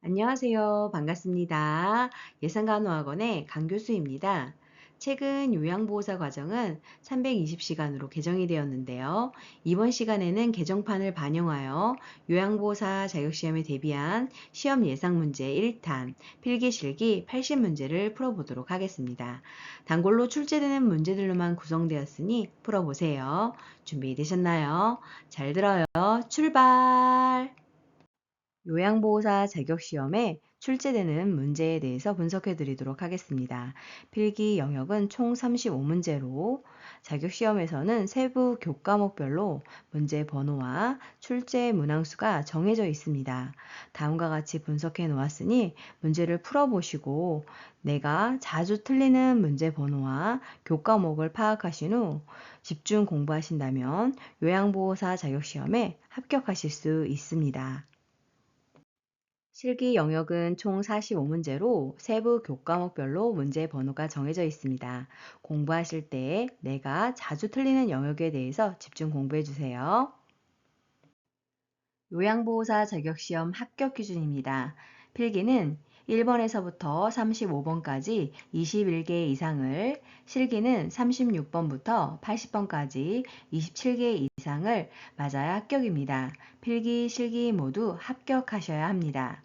안녕하세요. 반갑습니다. 예산간호학원의 강교수입니다. 최근 요양보호사 과정은 320시간으로 개정이 되었는데요. 이번 시간에는 개정판을 반영하여 요양보호사 자격시험에 대비한 시험 예상 문제 1탄, 필기실기 80문제를 풀어보도록 하겠습니다. 단골로 출제되는 문제들로만 구성되었으니 풀어보세요. 준비되셨나요? 잘 들어요. 출발! 요양보호사 자격시험에 출제되는 문제에 대해서 분석해 드리도록 하겠습니다. 필기 영역은 총 35문제로 자격시험에서는 세부 교과목별로 문제 번호와 출제 문항수가 정해져 있습니다. 다음과 같이 분석해 놓았으니 문제를 풀어보시고 내가 자주 틀리는 문제 번호와 교과목을 파악하신 후 집중 공부하신다면 요양보호사 자격시험에 합격하실 수 있습니다. 실기 영역은 총 45문제로 세부 교과목별로 문제 번호가 정해져 있습니다. 공부하실 때 내가 자주 틀리는 영역에 대해서 집중 공부해 주세요. 요양보호사 자격시험 합격 기준입니다. 필기는 1번에서부터 35번까지 21개 이상을, 실기는 36번부터 80번까지 27개 이상을 맞아야 합격입니다. 필기, 실기 모두 합격하셔야 합니다.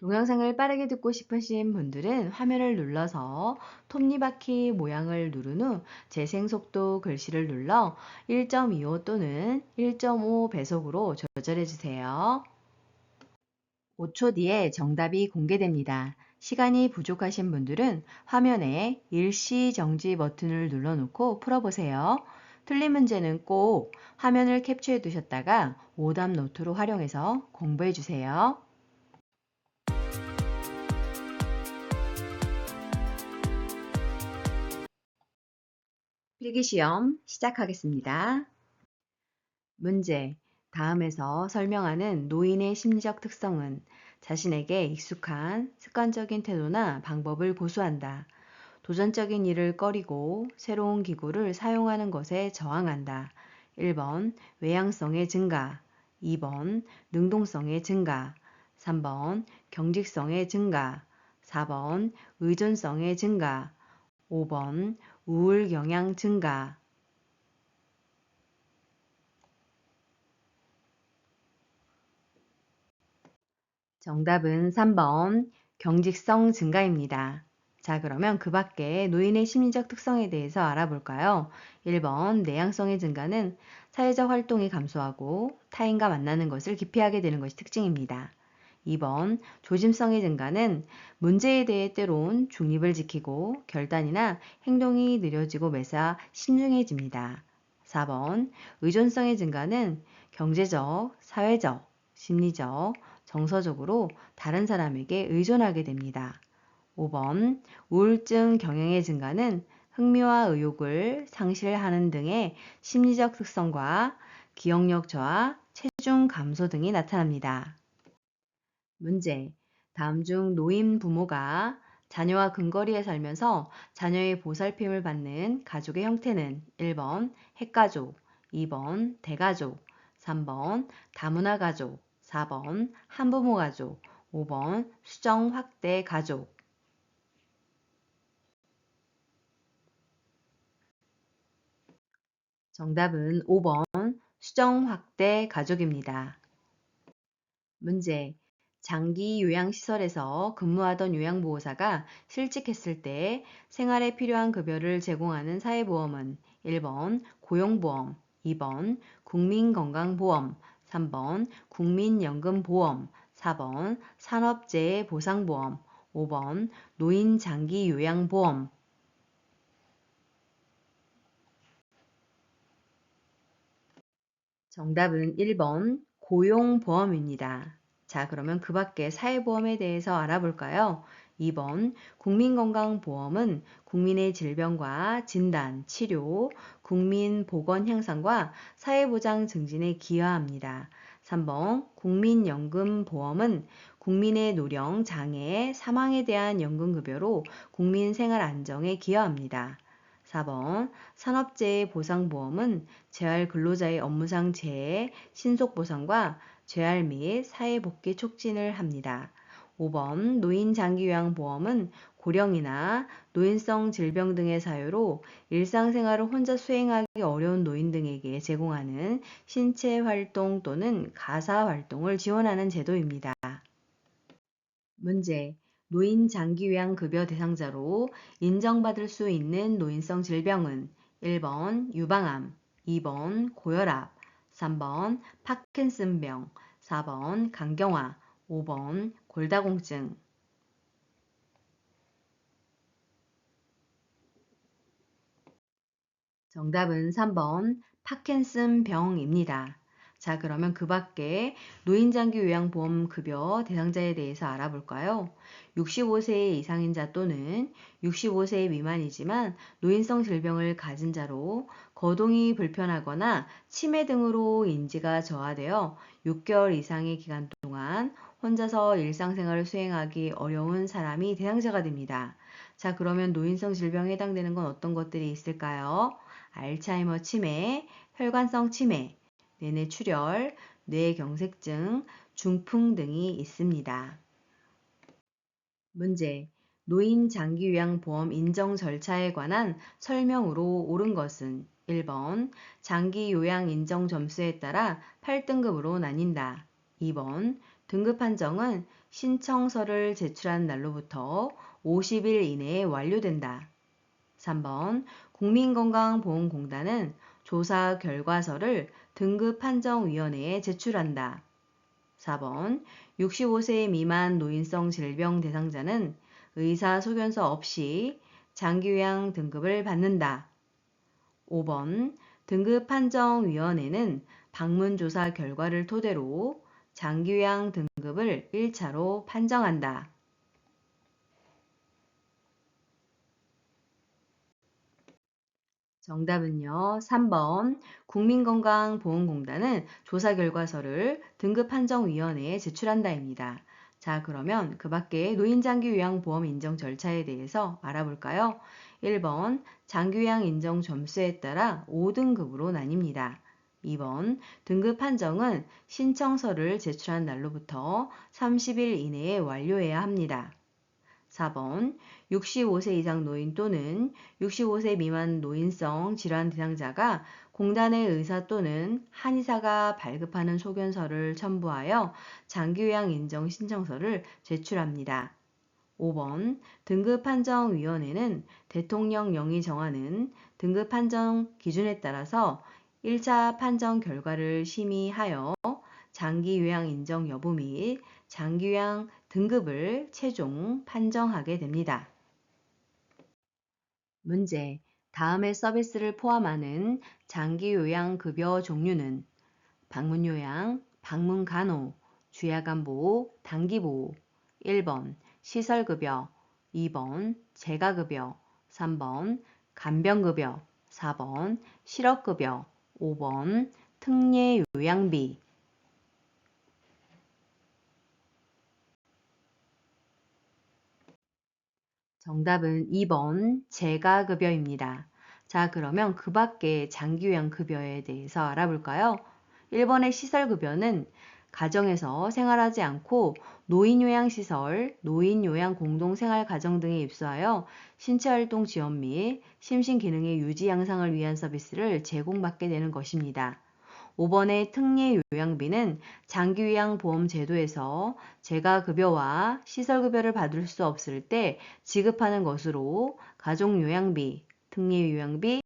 동영상을 빠르게 듣고 싶으신 분들은 화면을 눌러서 톱니바퀴 모양을 누른 후 재생속도 글씨를 눌러 1.25 또는 1.5 배속으로 조절해 주세요. 5초 뒤에 정답이 공개됩니다. 시간이 부족하신 분들은 화면에 일시 정지 버튼을 눌러놓고 풀어보세요. 틀린 문제는 꼭 화면을 캡처해 두셨다가 오답 노트로 활용해서 공부해 주세요. 필기시험 시작하겠습니다. 문제. 다음에서 설명하는 노인의 심리적 특성은 자신에게 익숙한 습관적인 태도나 방법을 고수한다. 도전적인 일을 꺼리고 새로운 기구를 사용하는 것에 저항한다. 1번 외향성의 증가, 2번 능동성의 증가, 3번 경직성의 증가, 4번 의존성의 증가, 5번 우울 경향 증가. 정답은 3번 경직성 증가입니다. 자, 그러면 그 밖에 노인의 심리적 특성에 대해서 알아볼까요? 1번 내향성의 증가는 사회적 활동이 감소하고 타인과 만나는 것을 기피하게 되는 것이 특징입니다. 2번 조심성의 증가는 문제에 대해 때론 중립을 지키고 결단이나 행동이 느려지고 매사 신중해집니다. 4번 의존성의 증가는 경제적, 사회적, 심리적, 정서적으로 다른 사람에게 의존하게 됩니다. 5번 우울증 경향의 증가는 흥미와 의욕을 상실하는 등의 심리적 특성과 기억력 저하, 체중 감소 등이 나타납니다. 문제. 다음 중 노인 부모가 자녀와 근거리에 살면서 자녀의 보살핌을 받는 가족의 형태는 1번 핵가족, 2번 대가족, 3번 다문화 가족, 4번 한부모 가족, 5번 수정 확대 가족. 정답은 5번 수정 확대 가족입니다. 문제. 장기 요양시설에서 근무하던 요양보호사가 실직했을 때 생활에 필요한 급여를 제공하는 사회보험은 1번 고용보험, 2번 국민건강보험, 3번 국민연금보험, 4번 산업재해보상보험, 5번 노인장기요양보험. 정답은 1번 고용보험입니다. 자, 그러면 그 밖에 사회보험에 대해서 알아볼까요? 2번 국민건강보험은 국민의 질병과 진단, 치료, 국민 보건 향상과 사회보장 증진에 기여합니다. 3번 국민연금보험은 국민의 노령, 장애, 사망에 대한 연금급여로 국민 생활 안정에 기여합니다. 4번 산업재해 보상보험은 재활 근로자의 업무상 재해 신속 보상과 재활 및 사회복귀 촉진을 합니다. 5번 노인장기요양보험은 고령이나 노인성 질병 등의 사유로 일상생활을 혼자 수행하기 어려운 노인 등에게 제공하는 신체 활동 또는 가사 활동을 지원하는 제도입니다. 문제. 노인 장기요양급여 대상자로 인정받을 수 있는 노인성 질병은 1번 유방암, 2번 고혈압, 3번 파킨슨병, 4번 간경화, 5번 골다공증. 정답은 3번 파킨슨병입니다. 자, 그러면 그 밖에 노인장기 요양보험급여 대상자에 대해서 알아볼까요? 65세 이상인 자 또는 65세 미만이지만 노인성 질병을 가진 자로 거동이 불편하거나 치매 등으로 인지가 저하되어 6개월 이상의 기간 동안 혼자서 일상생활을 수행하기 어려운 사람이 대상자가 됩니다. 자, 그러면 노인성 질병에 해당되는 건 어떤 것들이 있을까요? 알츠하이머 치매, 혈관성 치매, 내뇌출혈, 뇌경색증, 중풍 등이 있습니다. 문제. 노인 장기요양보험 인정 절차에 관한 설명으로 옳은 것은 1번 장기요양 인정 점수에 따라 8등급으로 나뉜다. 2번 등급 판정은 신청서를 제출한 날로부터 50일 이내에 완료된다. 3번 국민건강보험공단은 조사 결과서를 등급판정위원회에 제출한다. 4번 65세 미만 노인성 질병 대상자는 의사소견서 없이 장기요양 등급을 받는다. 5번 등급판정위원회는 방문조사 결과를 토대로 장기요양 등급을 1차로 판정한다. 정답은요. 3번 국민건강보험공단은 조사결과서를 등급판정위원회에 제출한다입니다. 자, 그러면 그 밖에 노인장기요양보험 인정 절차에 대해서 알아볼까요? 1번 장기요양 인정 점수에 따라 5등급으로 나뉩니다. 2번 등급 판정은 신청서를 제출한 날로부터 30일 이내에 완료해야 합니다. 4번 65세 이상 노인 또는 65세 미만 노인성 질환 대상자가 공단의 의사 또는 한의사가 발급하는 소견서를 첨부하여 장기요양 인정 신청서를 제출합니다. 5번 등급판정위원회는 대통령령이 정하는 등급판정 기준에 따라서 1차 판정 결과를 심의하여 장기요양 인정 여부 및 장기요양 등급을 최종 판정하게 됩니다. 문제. 다음의 서비스를 포함하는 장기요양급여 종류는 방문요양, 방문간호, 주야간보호, 단기보호. 1번 시설급여, 2번 재가급여, 3번 간병급여, 4번 실업급여, 5번 특례요양비. 정답은 2번 재가급여입니다. 자, 그러면 그 밖에 장기요양급여에 대해서 알아볼까요? 1번의 시설급여는 가정에서 생활하지 않고 노인요양시설, 노인요양공동생활가정 등에 입소하여 신체활동 지원 및 심신기능의 유지 양상을 위한 서비스를 제공받게 되는 것입니다. 5번의 특례요양비는 장기요양보험제도에서 재가급여와 시설급여를 받을 수 없을 때 지급하는 것으로 가족요양비, 특례요양비,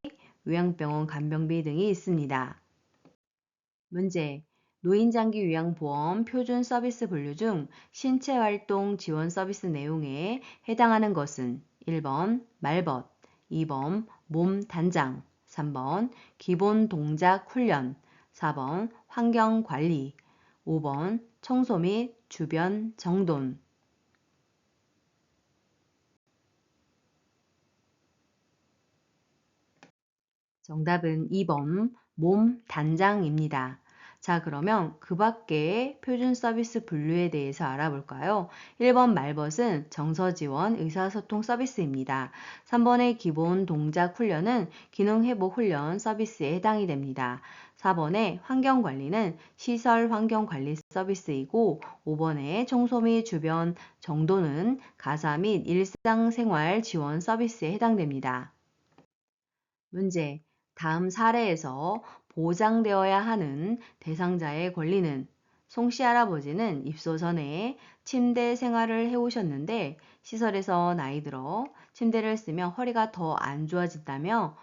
요양병원 간병비 등이 있습니다. 문제. 노인장기요양보험 표준 서비스 분류 중 신체활동 지원 서비스 내용에 해당하는 것은 1번 말벗, 2번 몸 단장, 3번 기본 동작 훈련, 4번 환경관리, 5번 청소 및 주변 정돈. 정답은 2번 몸 단장입니다. 자, 그러면 그 밖에 표준 서비스 분류에 대해서 알아볼까요? 1번 말벗은 정서 지원 의사소통 서비스입니다. 3번의 기본 동작 훈련은 기능 회복 훈련 서비스에 해당이 됩니다. 4번의 환경 관리는 시설 환경 관리 서비스이고 5번의 청소 및 주변 정도는 가사 및 일상생활 지원 서비스에 해당됩니다. 문제. 다음 사례에서 보장되어야 하는 대상자의 권리는 송씨 할아버지는 입소 전에 침대 생활을 해오셨는데 시설에서 나이 들어 침대를 쓰면 허리가 더 안 좋아진다며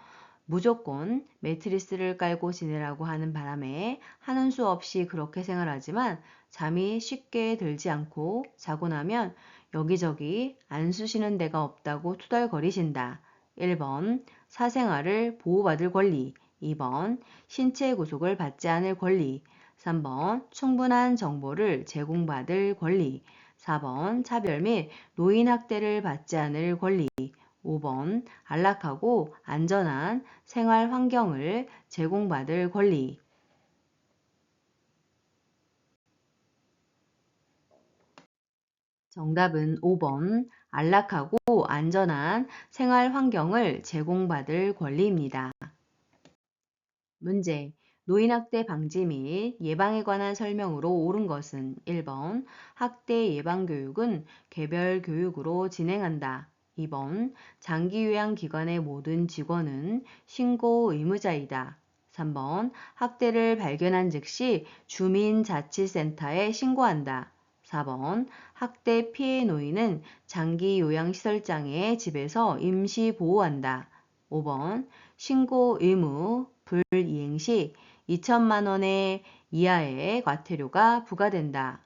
무조건 매트리스를 깔고 지내라고 하는 바람에 하는 수 없이 그렇게 생활하지만 잠이 쉽게 들지 않고 자고 나면 여기저기 안 쑤시는 데가 없다고 투덜거리신다. 1번 사생활을 보호받을 권리, 2번 신체 구속을 받지 않을 권리, 3번 충분한 정보를 제공받을 권리, 4번 차별 및 노인 학대를 받지 않을 권리, 5번 안락하고 안전한 생활 환경을 제공받을 권리. 정답은 5번 안락하고 안전한 생활 환경을 제공받을 권리입니다. 문제. 노인학대 방지 및 예방에 관한 설명으로 옳은 것은 1번 학대 예방교육은 개별 교육으로 진행한다. 2번 장기요양기관의 모든 직원은 신고 의무자이다. 3번 학대를 발견한 즉시 주민자치센터에 신고한다. 4번 학대 피해 노인은 장기요양시설장의 집에서 임시 보호한다. 5번 신고 의무 불이행 시 2천만 원의 이하의 과태료가 부과된다.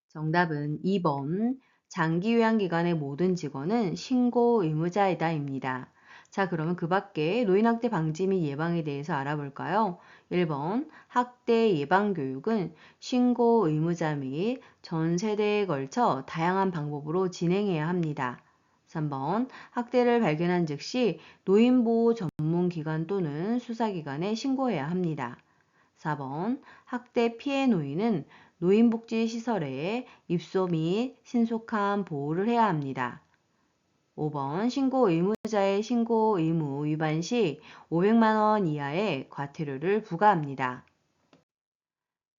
정답은 2번 장기요양기관의 모든 직원은 신고 의무자이다입니다. 자, 그러면 그 밖에 노인학대 방지 및 예방에 대해서 알아볼까요? 1번 학대 예방교육은 신고 의무자 및 전 세대에 걸쳐 다양한 방법으로 진행해야 합니다. 3번 학대를 발견한 즉시 노인보호 전문기관 또는 수사기관에 신고해야 합니다. 4번 학대 피해 노인은 노인복지시설에 입소 및 신속한 보호를 해야 합니다. 5번 신고 의무자의 신고 의무 위반 시 500만 원 이하의 과태료를 부과합니다.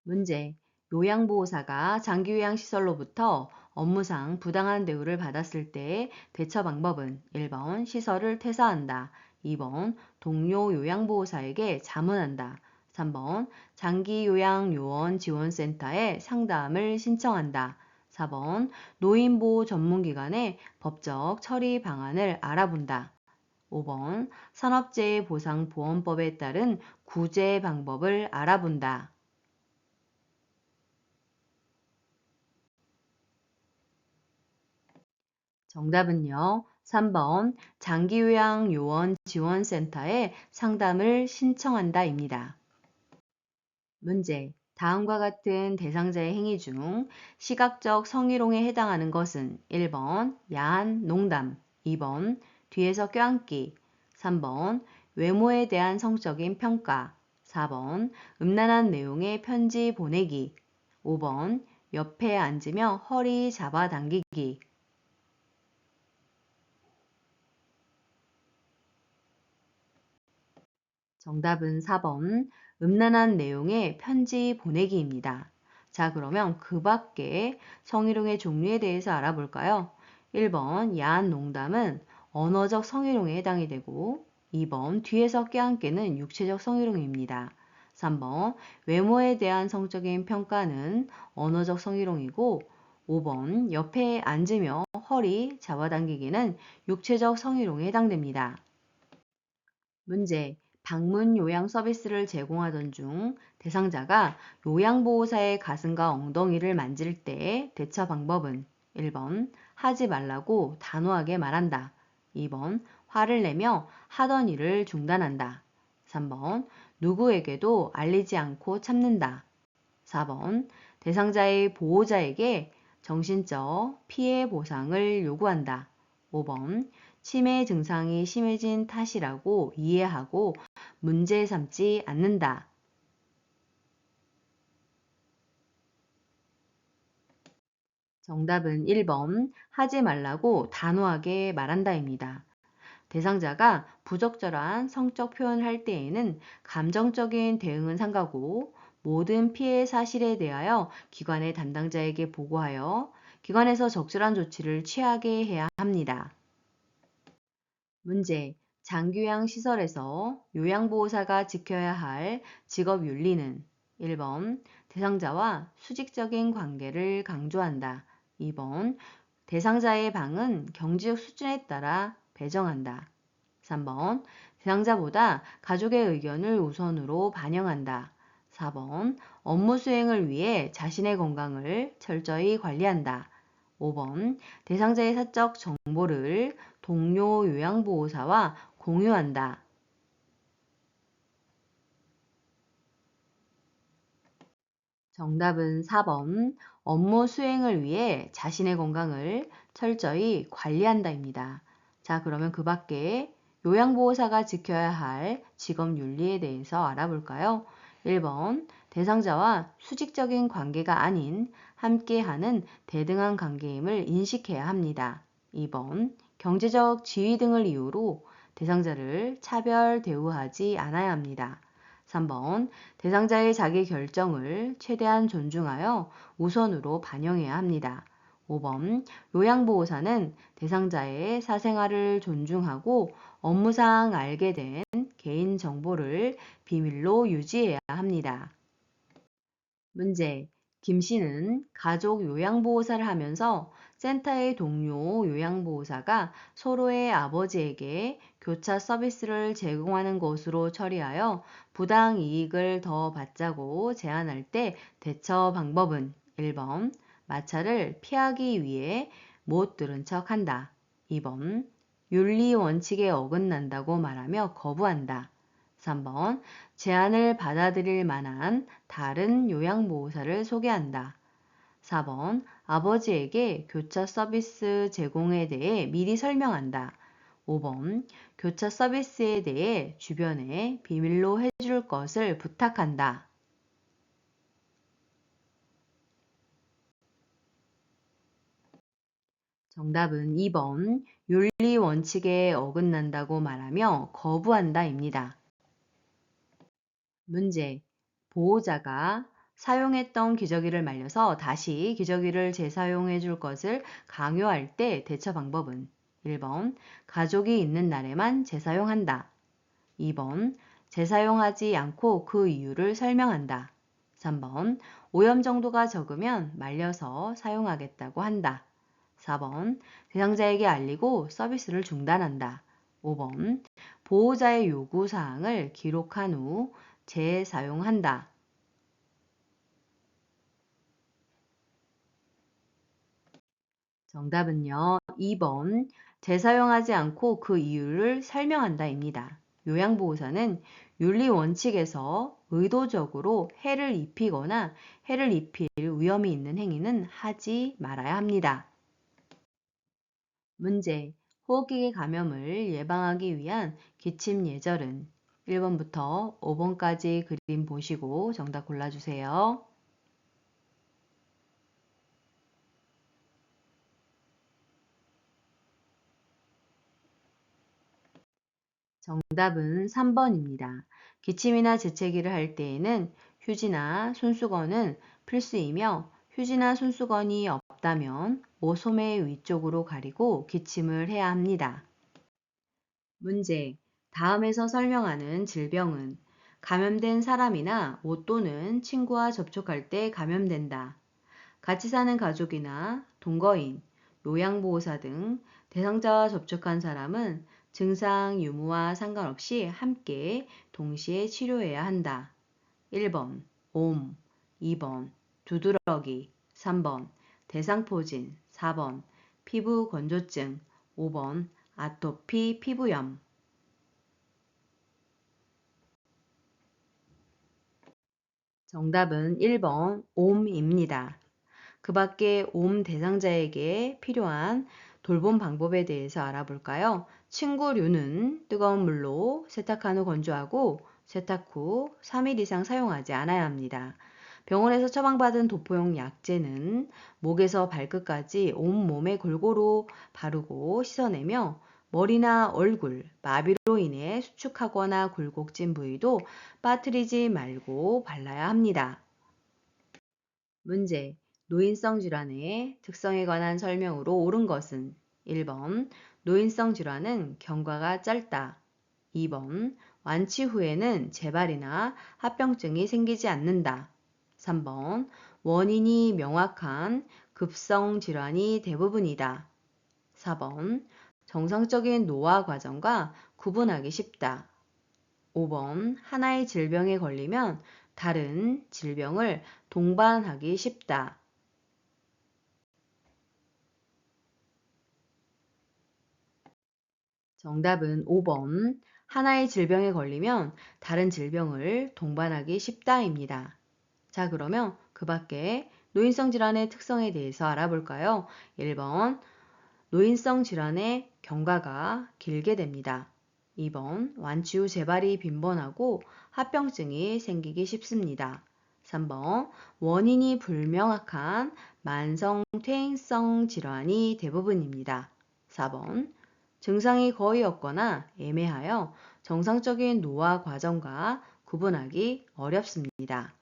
문제. 요양보호사가 장기요양시설로부터 업무상 부당한 대우를 받았을 때 대처 방법은 1번 시설을 퇴사한다. 2번 동료 요양보호사에게 자문한다. 3번 장기요양요원 지원센터에 상담을 신청한다. 4번 노인보호 전문기관의 법적 처리 방안을 알아본다. 5번 산업재해보상보험법에 따른 구제 방법을 알아본다. 정답은요. 3번 장기요양요원 지원센터에 상담을 신청한다입니다. 문제. 다음과 같은 대상자의 행위 중 시각적 성희롱에 해당하는 것은 1번 야한 농담, 2번 뒤에서 껴안기, 3번 외모에 대한 성적인 평가, 4번 음란한 내용의 편지 보내기, 5번 옆에 앉으며 허리 잡아당기기. 정답은 4번 음란한 내용의 편지 보내기입니다. 자, 그러면 그 밖에 성희롱의 종류에 대해서 알아볼까요? 1번 야한 농담은 언어적 성희롱에 해당이 되고 2번 뒤에서 껴안기는 육체적 성희롱입니다. 3번 외모에 대한 성적인 평가는 언어적 성희롱이고 5번 옆에 앉으며 허리 잡아당기기는 육체적 성희롱에 해당됩니다. 문제. 방문 요양 서비스를 제공하던 중 대상자가 요양보호사의 가슴과 엉덩이를 만질 때 대처 방법은 1번 하지 말라고 단호하게 말한다. 2번 화를 내며 하던 일을 중단한다. 3번 누구에게도 알리지 않고 참는다. 4번 대상자의 보호자에게 정신적 피해 보상을 요구한다. 5번 치매 증상이 심해진 탓이라고 이해하고 문제 삼지 않는다. 정답은 1번 하지 말라고 단호하게 말한다입니다. 대상자가 부적절한 성적 표현을 할 때에는 감정적인 대응은 삼가고 모든 피해 사실에 대하여 기관의 담당자에게 보고하여 기관에서 적절한 조치를 취하게 해야 합니다. 문제. 장교양 시설에서 요양보호사가 지켜야 할 직업 윤리는 1번 대상자와 수직적인 관계를 강조한다. 2번 대상자의 방은 경제적 수준에 따라 배정한다. 3번 대상자보다 가족의 의견을 우선으로 반영한다. 4번 업무 수행을 위해 자신의 건강을 철저히 관리한다. 5번 대상자의 사적 정보를 동료 요양보호사와 공유한다. 정답은 4번 업무 수행을 위해 자신의 건강을 철저히 관리한다입니다. 자, 그러면 그 밖에 요양보호사가 지켜야 할 직업 윤리에 대해서 알아볼까요? 1번 대상자와 수직적인 관계가 아닌 함께하는 대등한 관계임을 인식해야 합니다. 2번 경제적 지위 등을 이유로 대상자를 차별 대우하지 않아야 합니다. 3번 대상자의 자기 결정을 최대한 존중하여 우선으로 반영해야 합니다. 5번 요양보호사는 대상자의 사생활을 존중하고 업무상 알게 된 개인정보를 비밀로 유지해야 합니다. 문제. 김 씨는 가족 요양보호사를 하면서 센터의 동료 요양보호사가 서로의 아버지에게 교차 서비스를 제공하는 것으로 처리하여 부당 이익을 더 받자고 제안할 때 대처 방법은 1번 마찰을 피하기 위해 못 들은 척 한다. 2번 윤리 원칙에 어긋난다고 말하며 거부한다. 3번 제안을 받아들일 만한 다른 요양보호사를 소개한다. 4번 아버지에게 교차 서비스 제공에 대해 미리 설명한다. 5번 교차 서비스에 대해 주변에 비밀로 해줄 것을 부탁한다. 정답은 2번 윤리 원칙에 어긋난다고 말하며 거부한다입니다. 문제. 보호자가 사용했던 기저귀를 말려서 다시 기저귀를 재사용해 줄 것을 강요할 때 대처 방법은 1번 가족이 있는 날에만 재사용한다. 2번 재사용하지 않고 그 이유를 설명한다. 3번 오염 정도가 적으면 말려서 사용하겠다고 한다. 4번 대상자에게 알리고 서비스를 중단한다. 5번 보호자의 요구 사항을 기록한 후 재사용한다. 정답은요. 2번 재사용하지 않고 그 이유를 설명한다입니다. 요양보호사는 윤리 원칙에서 의도적으로 해를 입히거나 해를 입힐 위험이 있는 행위는 하지 말아야 합니다. 문제. 호흡기계 감염을 예방하기 위한 기침 예절은 1번부터 5번까지 그림 보시고 정답 골라주세요. 정답은 3번입니다. 기침이나 재채기를 할 때에는 휴지나 손수건은 필수이며 휴지나 손수건이 없다면 모소매 위쪽으로 가리고 기침을 해야 합니다. 문제. 다음에서 설명하는 질병은 감염된 사람이나 옷 또는 친구와 접촉할 때 감염된다. 같이 사는 가족이나 동거인, 요양보호사 등 대상자와 접촉한 사람은 증상 유무와 상관없이 함께 동시에 치료해야 한다. 1번 옴, 2번 두드러기, 3번 대상포진, 4번 피부 건조증, 5번 아토피 피부염. 정답은 1번 옴입니다. 그 밖에 옴 대상자에게 필요한 돌봄 방법에 대해서 알아볼까요? 침구류는 뜨거운 물로 세탁한 후 건조하고 세탁 후 3일 이상 사용하지 않아야 합니다. 병원에서 처방받은 도포용 약제는 목에서 발끝까지 온몸에 골고루 바르고 씻어내며 머리나 얼굴, 마비로 인해 수축하거나 굴곡진 부위도 빠뜨리지 말고 발라야 합니다. 문제. 노인성 질환의 특성에 관한 설명으로 옳은 것은 1번. 노인성 질환은 경과가 짧다. 2번. 완치 후에는 재발이나 합병증이 생기지 않는다. 3번. 원인이 명확한 급성 질환이 대부분이다. 4번. 정상적인 노화 과정과 구분하기 쉽다. 5번. 하나의 질병에 걸리면 다른 질병을 동반하기 쉽다. 정답은 5번. 하나의 질병에 걸리면 다른 질병을 동반하기 쉽다입니다. 자, 그러면 그 밖에 노인성 질환의 특성에 대해서 알아볼까요? 1번. 노인성 질환의 경과가 길게 됩니다. 2번. 완치 후 재발이 빈번하고 합병증이 생기기 쉽습니다. 3번. 원인이 불명확한 만성 퇴행성 질환이 대부분입니다. 4번. 증상이 거의 없거나 애매하여 정상적인 노화 과정과 구분하기 어렵습니다.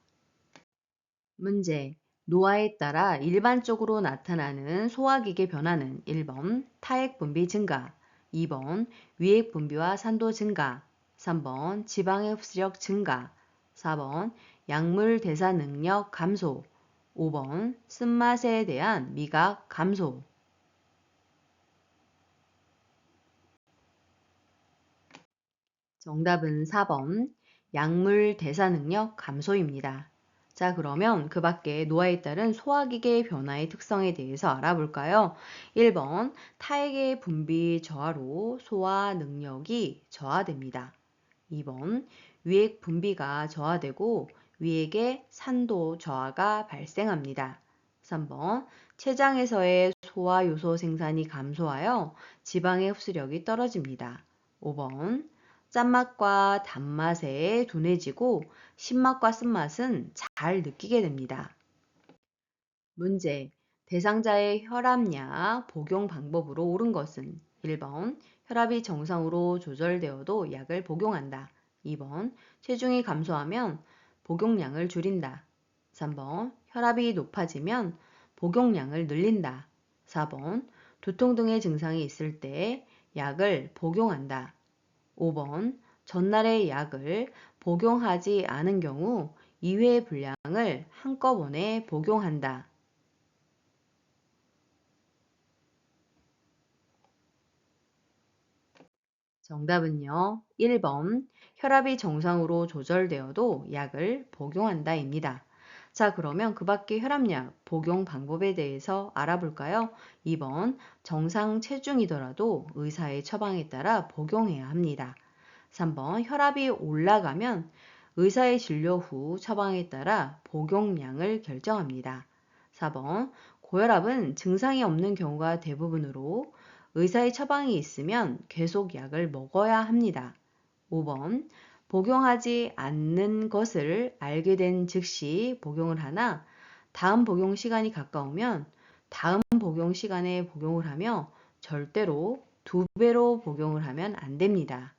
문제. 노화에 따라 일반적으로 나타나는 소화기계 변화는 1번 타액 분비 증가, 2번 위액 분비와 산도 증가, 3번 지방의 흡수력 증가, 4번 약물 대사 능력 감소, 5번 쓴맛에 대한 미각 감소. 정답은 4번 약물 대사 능력 감소입니다. 자, 그러면 그 밖에 노화에 따른 소화기계 변화의 특성에 대해서 알아볼까요? 1번 타액의 분비 저하로 소화 능력이 저하됩니다. 2번 위액 분비가 저하되고 위액의 산도 저하가 발생합니다. 3번 췌장에서의 소화 요소 생산이 감소하여 지방의 흡수력이 떨어집니다. 5번 짠맛과 단맛에 둔해지고 신맛과 쓴맛은 잘 느끼게 됩니다. 문제. 대상자의 혈압약 복용 방법으로 옳은 것은 1번 혈압이 정상으로 조절되어도 약을 복용한다. 2번 체중이 감소하면 복용량을 줄인다. 3번 혈압이 높아지면 복용량을 늘린다. 4번 두통 등의 증상이 있을 때 약을 복용한다. 5번 전날의 약을 복용하지 않은 경우 2회 분량을 한꺼번에 복용한다. 정답은요. 1번 혈압이 정상으로 조절되어도 약을 복용한다입니다. 자, 그러면 그 밖에 혈압약 복용 방법에 대해서 알아볼까요? 2번 정상 체중이더라도 의사의 처방에 따라 복용해야 합니다. 3번 혈압이 올라가면 의사의 진료 후 처방에 따라 복용량을 결정합니다. 4번 고혈압은 증상이 없는 경우가 대부분으로 의사의 처방이 있으면 계속 약을 먹어야 합니다. 5번 복용하지 않는 것을 알게 된 즉시 복용을 하나 다음 복용 시간이 가까우면 다음 복용 시간에 복용을 하며 절대로 2배로 복용을 하면 안 됩니다.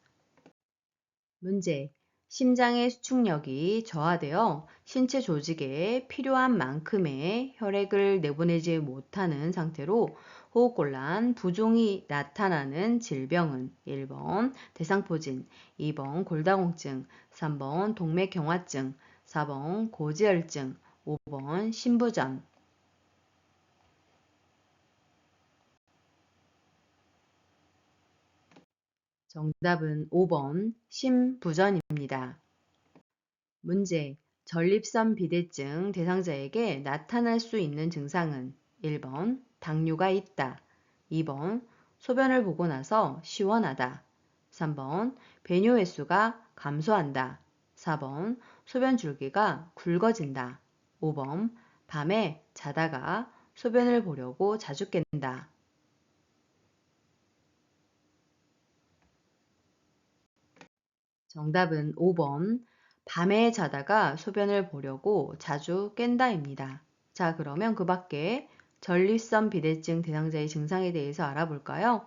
문제. 심장의 수축력이 저하되어 신체 조직에 필요한 만큼의 혈액을 내보내지 못하는 상태로 호흡곤란, 부종이 나타나는 질병은 1번 대상포진, 2번 골다공증, 3번 동맥경화증, 4번 고지혈증, 5번 신부전. 정답은 5번 심부전입니다. 문제. 전립선 비대증 대상자에게 나타날 수 있는 증상은 1번 당뇨가 있다. 2번 소변을 보고 나서 시원하다. 3번 배뇨 횟수가 감소한다. 4번 소변 줄기가 굵어진다. 5번 밤에 자다가 소변을 보려고 자주 깬다. 정답은 5번. 밤에 자다가 소변을 보려고 자주 깬다입니다. 자, 그러면 그 밖에 전립선 비대증 대상자의 증상에 대해서 알아볼까요?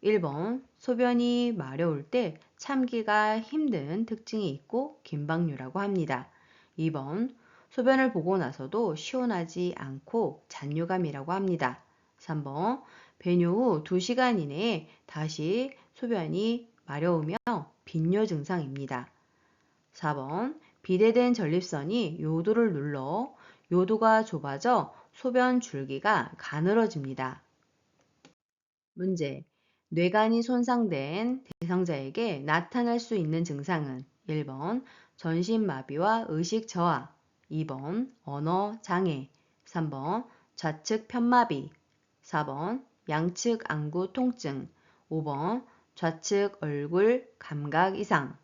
1번. 소변이 마려울 때 참기가 힘든 특징이 있고 긴박류라고 합니다. 2번. 소변을 보고 나서도 시원하지 않고 잔류감이라고 합니다. 3번. 배뇨 후 2시간 이내에 다시 소변이 마려우며 빈뇨 증상입니다. 4번. 비대된 전립선이 요도를 눌러 요도가 좁아져 소변 줄기가 가늘어집니다. 문제. 뇌관이 손상된 대상자에게 나타날 수 있는 증상은 1번 전신마비와 의식 저하, 2번 언어 장애, 3번 좌측 편마비, 4번 양측 안구 통증, 5번 좌측 얼굴 감각 이상.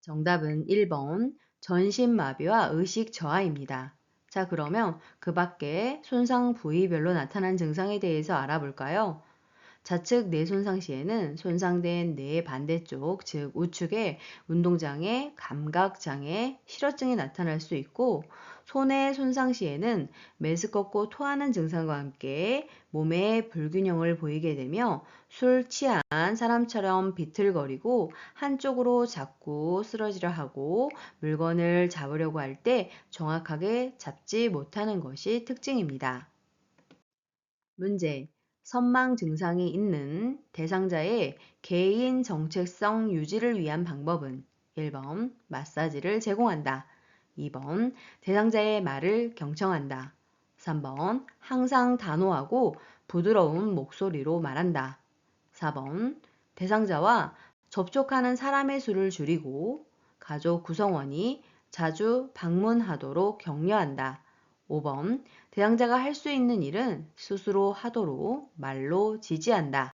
정답은 1번 전신마비와 의식 저하입니다. 자, 그러면 그 밖에 손상 부위별로 나타난 증상에 대해서 알아볼까요? 좌측 뇌 손상 시에는 손상된 뇌 반대쪽, 즉 우측에 운동장애, 감각장애, 실어증이 나타날 수 있고, 손의 손상 시에는 메스껍고 토하는 증상과 함께 몸의 불균형을 보이게 되며 술 취한 사람처럼 비틀거리고 한쪽으로 자꾸 쓰러지려 하고 물건을 잡으려고 할 때 정확하게 잡지 못하는 것이 특징입니다. 문제. 선망 증상이 있는 대상자의 개인 정체성 유지를 위한 방법은 1번 마사지를 제공한다. 2번 대상자의 말을 경청한다. 3번 항상 단호하고 부드러운 목소리로 말한다. 4번 대상자와 접촉하는 사람의 수를 줄이고 가족 구성원이 자주 방문하도록 격려한다. 5번 대상자가 할 수 있는 일은 스스로 하도록 말로 지지한다.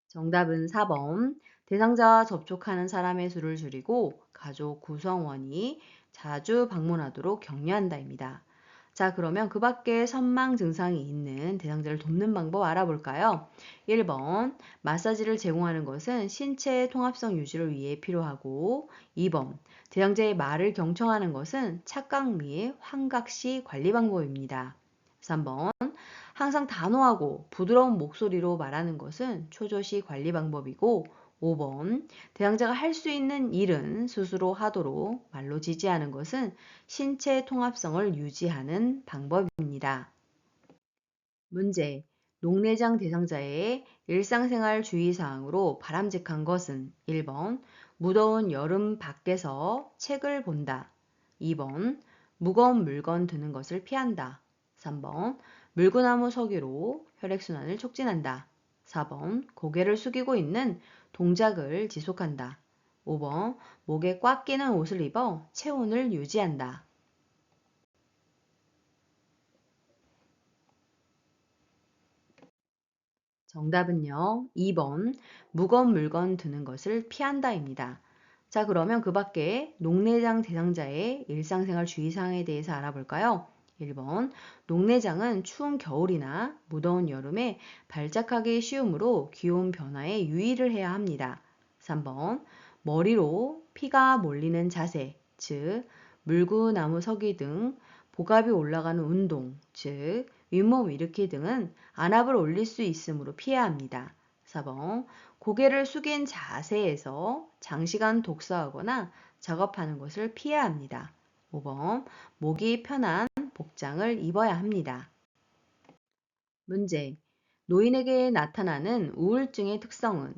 정답은 4번. 대상자와 접촉하는 사람의 수를 줄이고 가족 구성원이 자주 방문하도록 격려한다입니다. 자, 그러면 그 밖에 선망 증상이 있는 대상자를 돕는 방법 알아볼까요? 1번, 마사지를 제공하는 것은 신체 통합성 유지를 위해 필요하고, 2번, 대상자의 말을 경청하는 것은 착각 및 환각시 관리 방법입니다. 3번, 항상 단호하고 부드러운 목소리로 말하는 것은 초조시 관리 방법이고, 5번, 대상자가 할 수 있는 일은 스스로 하도록 말로 지지하는 것은 신체 통합성을 유지하는 방법입니다. 문제. 녹내장 대상자의 일상생활 주의사항으로 바람직한 것은 1번 무더운 여름 밖에서 책을 본다. 2번 무거운 물건 드는 것을 피한다. 3번 물구나무 서기로 혈액순환을 촉진한다. 4번 고개를 숙이고 있는 동작을 지속한다. 5번 목에 꽉 끼는 옷을 입어 체온을 유지한다. 정답은요. 2번 무거운 물건 드는 것을 피한다입니다. 자, 그러면 그 밖에 녹내장 대상자의 일상생활 주의사항에 대해서 알아볼까요? 1번 녹내장은 추운 겨울이나 무더운 여름에 발작하기 쉬우므로 기온 변화에 유의를 해야 합니다. 3번 머리로 피가 몰리는 자세, 즉 물구나무 서기 등 복압이 올라가는 운동, 즉 윗몸 일으키 등은 안압을 올릴 수 있으므로 피해야 합니다. 4번 고개를 숙인 자세에서 장시간 독서하거나 작업하는 것을 피해야 합니다. 5번 목이 편한 복장을 입어야 합니다. 문제. 노인에게 나타나는 우울증의 특성은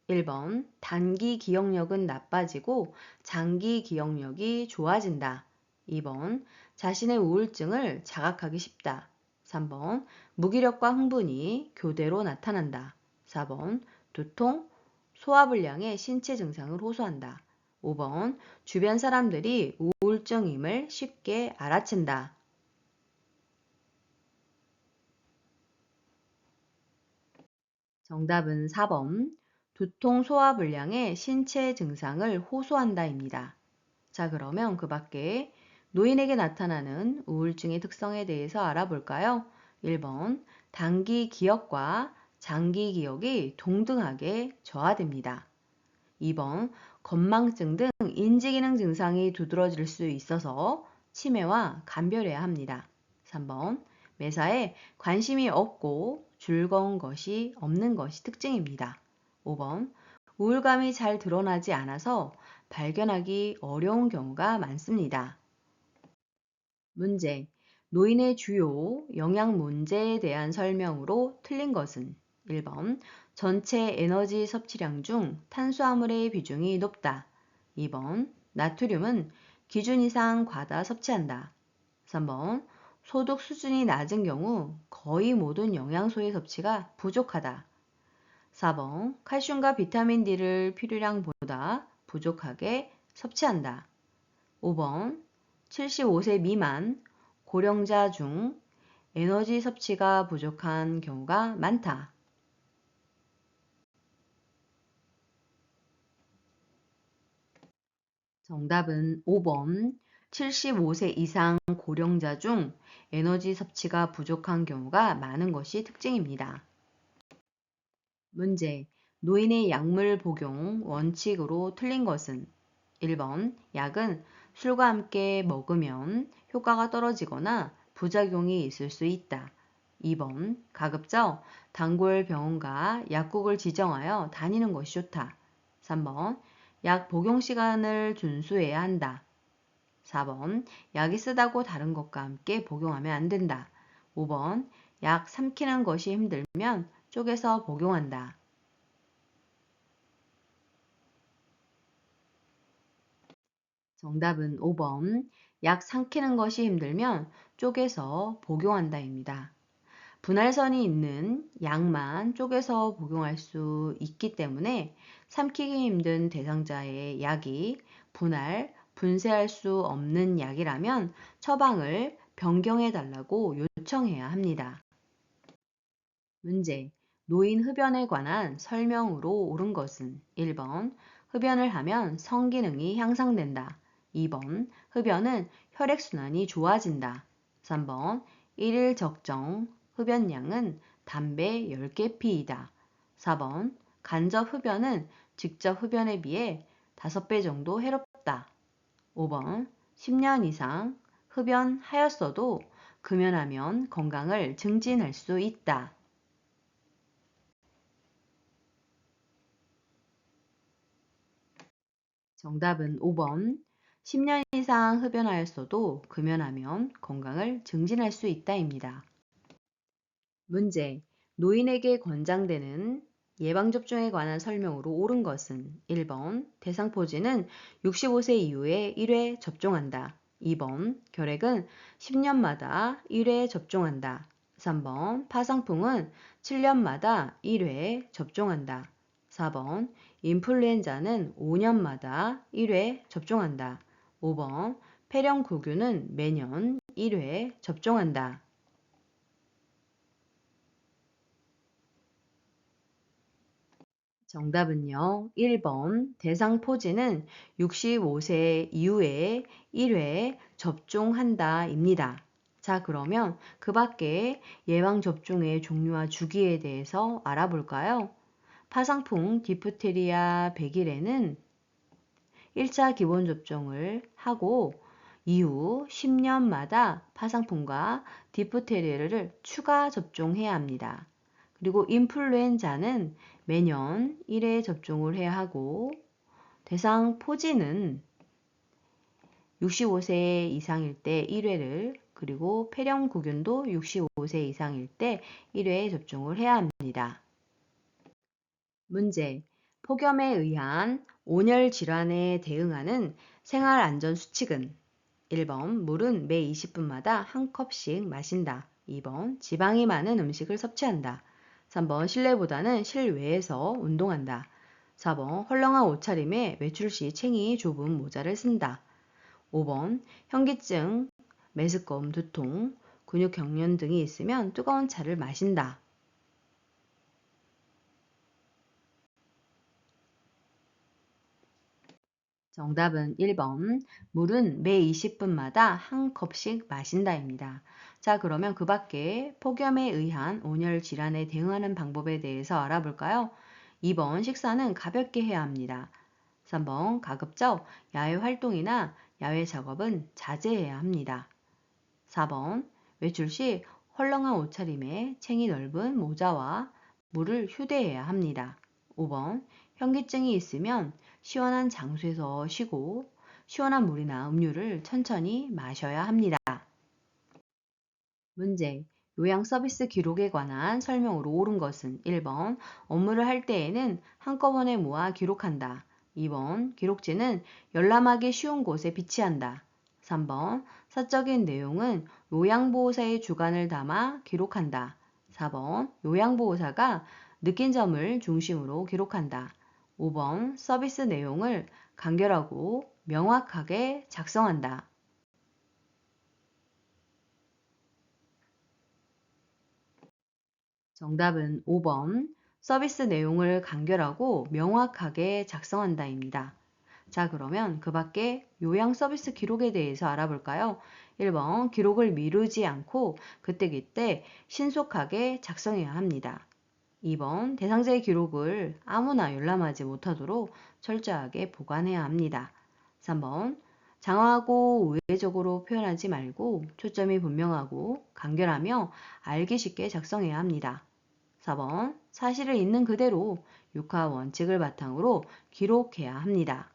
1번 단기 기억력은 나빠지고 장기 기억력이 좋아진다. 2번 자신의 우울증을 자각하기 쉽다. 3번 무기력과 흥분이 교대로 나타난다. 4번 두통, 소화불량의 신체 증상을 호소한다. 5번 주변 사람들이 우울증임을 쉽게 알아챈다. 정답은 4번 두통, 소화불량의 신체 증상을 호소한다입니다. 자, 그러면 그 밖에 노인에게 나타나는 우울증의 특성에 대해서 알아볼까요? 1번, 단기 기억과 장기 기억이 동등하게 저하됩니다. 2번, 건망증 등 인지기능 증상이 두드러질 수 있어서 치매와 감별해야 합니다. 3번, 매사에 관심이 없고 즐거운 것이 없는 것이 특징입니다. 5번, 우울감이 잘 드러나지 않아서 발견하기 어려운 경우가 많습니다. 문제. 노인의 주요 영양 문제에 대한 설명으로 틀린 것은 1번. 전체 에너지 섭취량 중 탄수화물의 비중이 높다. 2번. 나트륨은 기준 이상 과다 섭취한다. 3번. 소득 수준이 낮은 경우 거의 모든 영양소의 섭취가 부족하다. 4번. 칼슘과 비타민 D를 필요량보다 부족하게 섭취한다. 5번. 75세 미만 고령자 중 에너지 섭취가 부족한 경우가 많다. 정답은 5번. 75세 이상 고령자 중 에너지 섭취가 부족한 경우가 많은 것이 특징입니다. 문제. 노인의 약물 복용 원칙으로 틀린 것은 1번. 약은 술과 함께 먹으면 효과가 떨어지거나 부작용이 있을 수 있다. 2번. 가급적 단골 병원과 약국을 지정하여 다니는 것이 좋다. 3번. 약 복용 시간을 준수해야 한다. 4번. 약이 쓰다고 다른 것과 함께 복용하면 안 된다. 5번. 약 삼키는 것이 힘들면 쪼개서 복용한다. 정답은 5번. 약 삼키는 것이 힘들면 쪼개서 복용한다입니다. 분할선이 있는 약만 쪼개서 복용할 수 있기 때문에 삼키기 힘든 대상자의 약이 분쇄할 수 없는 약이라면 처방을 변경해 달라고 요청해야 합니다. 문제. 노인 흡연에 관한 설명으로 옳은 것은 1번. 흡연을 하면 성기능이 향상된다. 2번. 흡연은 혈액순환이 좋아진다. 3번. 일일 적정 흡연량은 담배 10개 피이다. 4번. 간접 흡연은 직접 흡연에 비해 5배 정도 해롭다. 5번. 10년 이상 흡연하였어도 금연하면 건강을 증진할 수 있다. 정답은 5번. 10년 이상 흡연하였어도 금연하면 건강을 증진할 수 있다입니다. 문제. 노인에게 권장되는 예방접종에 관한 설명으로 옳은 것은 1번. 대상포진은 65세 이후에 1회 접종한다. 2번. 결핵은 10년마다 1회 접종한다. 3번. 파상풍은 7년마다 1회 접종한다. 4번. 인플루엔자는 5년마다 1회 접종한다. 5번. 폐렴구균은 매년 1회 접종한다. 정답은요. 1번 대상포진은 65세 이후에 1회 접종한다입니다. 자, 그러면 그 밖에 예방접종의 종류와 주기에 대해서 알아볼까요? 파상풍, 디프테리아, 백일에는 1차 기본접종을 하고 이후 10년마다 파상풍과 디프테리아를 추가 접종해야 합니다. 그리고 인플루엔자는 매년 1회 접종을 해야 하고 대상 포진은 65세 이상일 때 1회를 그리고 폐렴구균도 65세 이상일 때 1회 접종을 해야 합니다. 문제. 폭염에 의한 온열 질환에 대응하는 생활안전수칙은 1번 물은 매 20분마다 한 컵씩 마신다. 2번 지방이 많은 음식을 섭취한다. 3번 실내보다는 실외에서 운동한다. 4번 헐렁한 옷차림에 외출 시 챙이 좁은 모자를 쓴다. 5번 현기증, 메스꺼움, 두통, 근육 경련 등이 있으면 뜨거운 차를 마신다. 정답은 1번. 물은 매 20분마다 한 컵씩 마신다입니다. 자, 그러면 그 밖에 폭염에 의한 온열 질환에 대응하는 방법에 대해서 알아볼까요? 2번. 식사는 가볍게 해야 합니다. 3번. 가급적 야외 활동이나 야외 작업은 자제해야 합니다. 4번. 외출 시 헐렁한 옷차림에 챙이 넓은 모자와 물을 휴대해야 합니다. 5번. 현기증이 있으면 시원한 장소에서 쉬고 시원한 물이나 음료를 천천히 마셔야 합니다. 문제. 요양 서비스 기록에 관한 설명으로 옳은 것은 1번. 업무를 할 때에는 한꺼번에 모아 기록한다. 2번. 기록지는 열람하기 쉬운 곳에 비치한다. 3번. 사적인 내용은 요양보호사의 주관을 담아 기록한다. 4번. 요양보호사가 느낀 점을 중심으로 기록한다. 5번. 서비스 내용을 간결하고 명확하게 작성한다. 정답은 5번. 서비스 내용을 간결하고 명확하게 작성한다입니다. 자, 그러면 그 밖에 요양 서비스 기록에 대해서 알아볼까요? 1번. 기록을 미루지 않고 그때그때 신속하게 작성해야 합니다. 2번. 대상자의 기록을 아무나 열람하지 못하도록 철저하게 보관해야 합니다. 3번. 장황하고 우회적으로 표현하지 말고 초점이 분명하고 간결하며 알기 쉽게 작성해야 합니다. 4번. 사실을 있는 그대로 육하 원칙을 바탕으로 기록해야 합니다.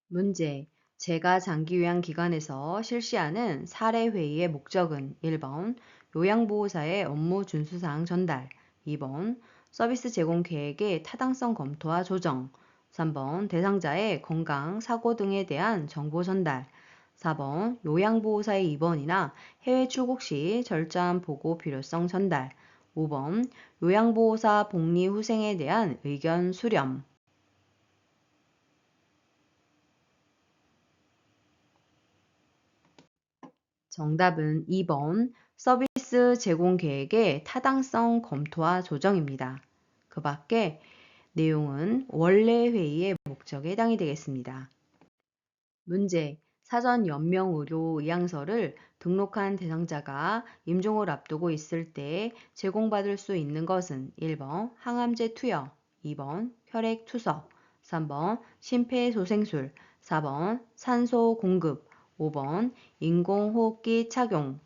문제. 제가 장기요양 기관에서 실시하는 사례회의의 목적은 1번. 요양보호사의 업무 준수사항 전달. 2번. 서비스 제공 계획의 타당성 검토와 조정. 3번. 대상자의 건강, 사고 등에 대한 정보 전달. 4번. 요양보호사의 입원이나 해외 출국 시 철저한 보고 필요성 전달. 5번. 요양보호사 복리 후생에 대한 의견 수렴. 정답은 2번. 서비스 제공 계획의 타당성 검토와 조정입니다. 그 밖에 내용은 원래 회의의 목적에 해당이 되겠습니다. 문제. 사전 연명 의료 의향서를 등록한 대상자가 임종을 앞두고 있을 때 제공받을 수 있는 것은 1번 항암제 투여, 2번 혈액 투석, 3번 심폐소생술, 4번 산소 공급, 5번 인공호흡기 착용.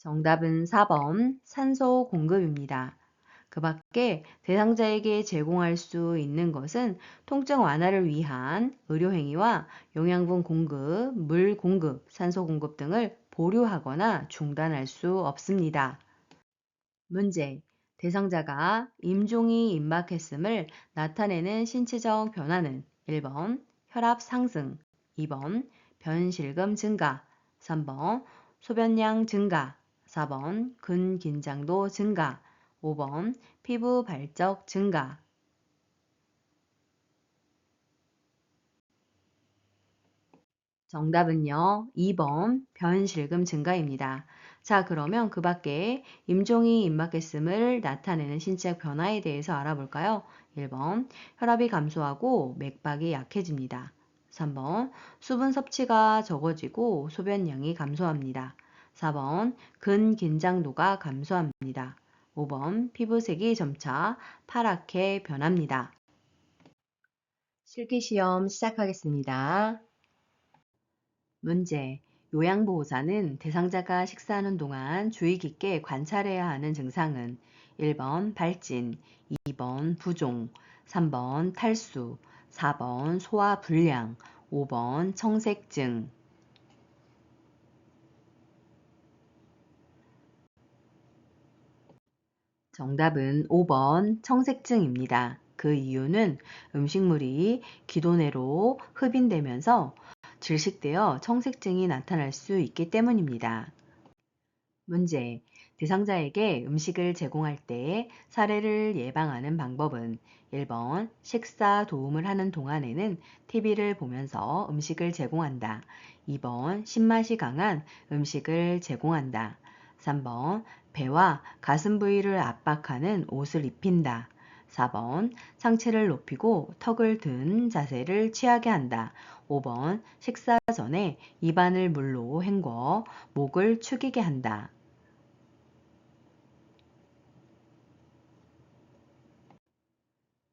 정답은 4번 산소 공급입니다. 그 밖에 대상자에게 제공할 수 있는 것은 통증 완화를 위한 의료행위와 영양분 공급, 물 공급, 산소 공급 등을 보류하거나 중단할 수 없습니다. 문제. 대상자가 임종이 임박했음을 나타내는 신체적 변화는 1번 혈압 상승, 2번 변실금 증가, 3번 소변량 증가, 4번 근긴장도 증가, 5번 피부 발적 증가. 정답은요, 2번 변실금 증가입니다. 자, 그러면 그 밖에 임종이 임박했음을 나타내는 신체 변화에 대해서 알아볼까요? 1번 혈압이 감소하고 맥박이 약해집니다. 3번 수분 섭취가 적어지고 소변량이 감소합니다. 4번 근긴장도가 감소합니다. 5번 피부색이 점차 파랗게 변합니다. 실기시험 시작하겠습니다. 문제. 요양보호사는 대상자가 식사하는 동안 주의 깊게 관찰해야 하는 증상은 1번 발진, 2번 부종, 3번 탈수, 4번 소화 불량, 5번 청색증. 정답은 5번 청색증입니다. 그 이유는 음식물이 기도내로 흡인되면서 질식되어 청색증이 나타날 수 있기 때문입니다. 문제. 대상자에게 음식을 제공할 때 사례를 예방하는 방법은 1번 식사 도움을 하는 동안에는 TV를 보면서 음식을 제공한다. 2번 신맛이 강한 음식을 제공한다. 3번 배와 가슴 부위를 압박하는 옷을 입힌다. 4번 상체를 높이고 턱을 든 자세를 취하게 한다. 5번 식사 전에 입안을 물로 헹궈 목을 축이게 한다.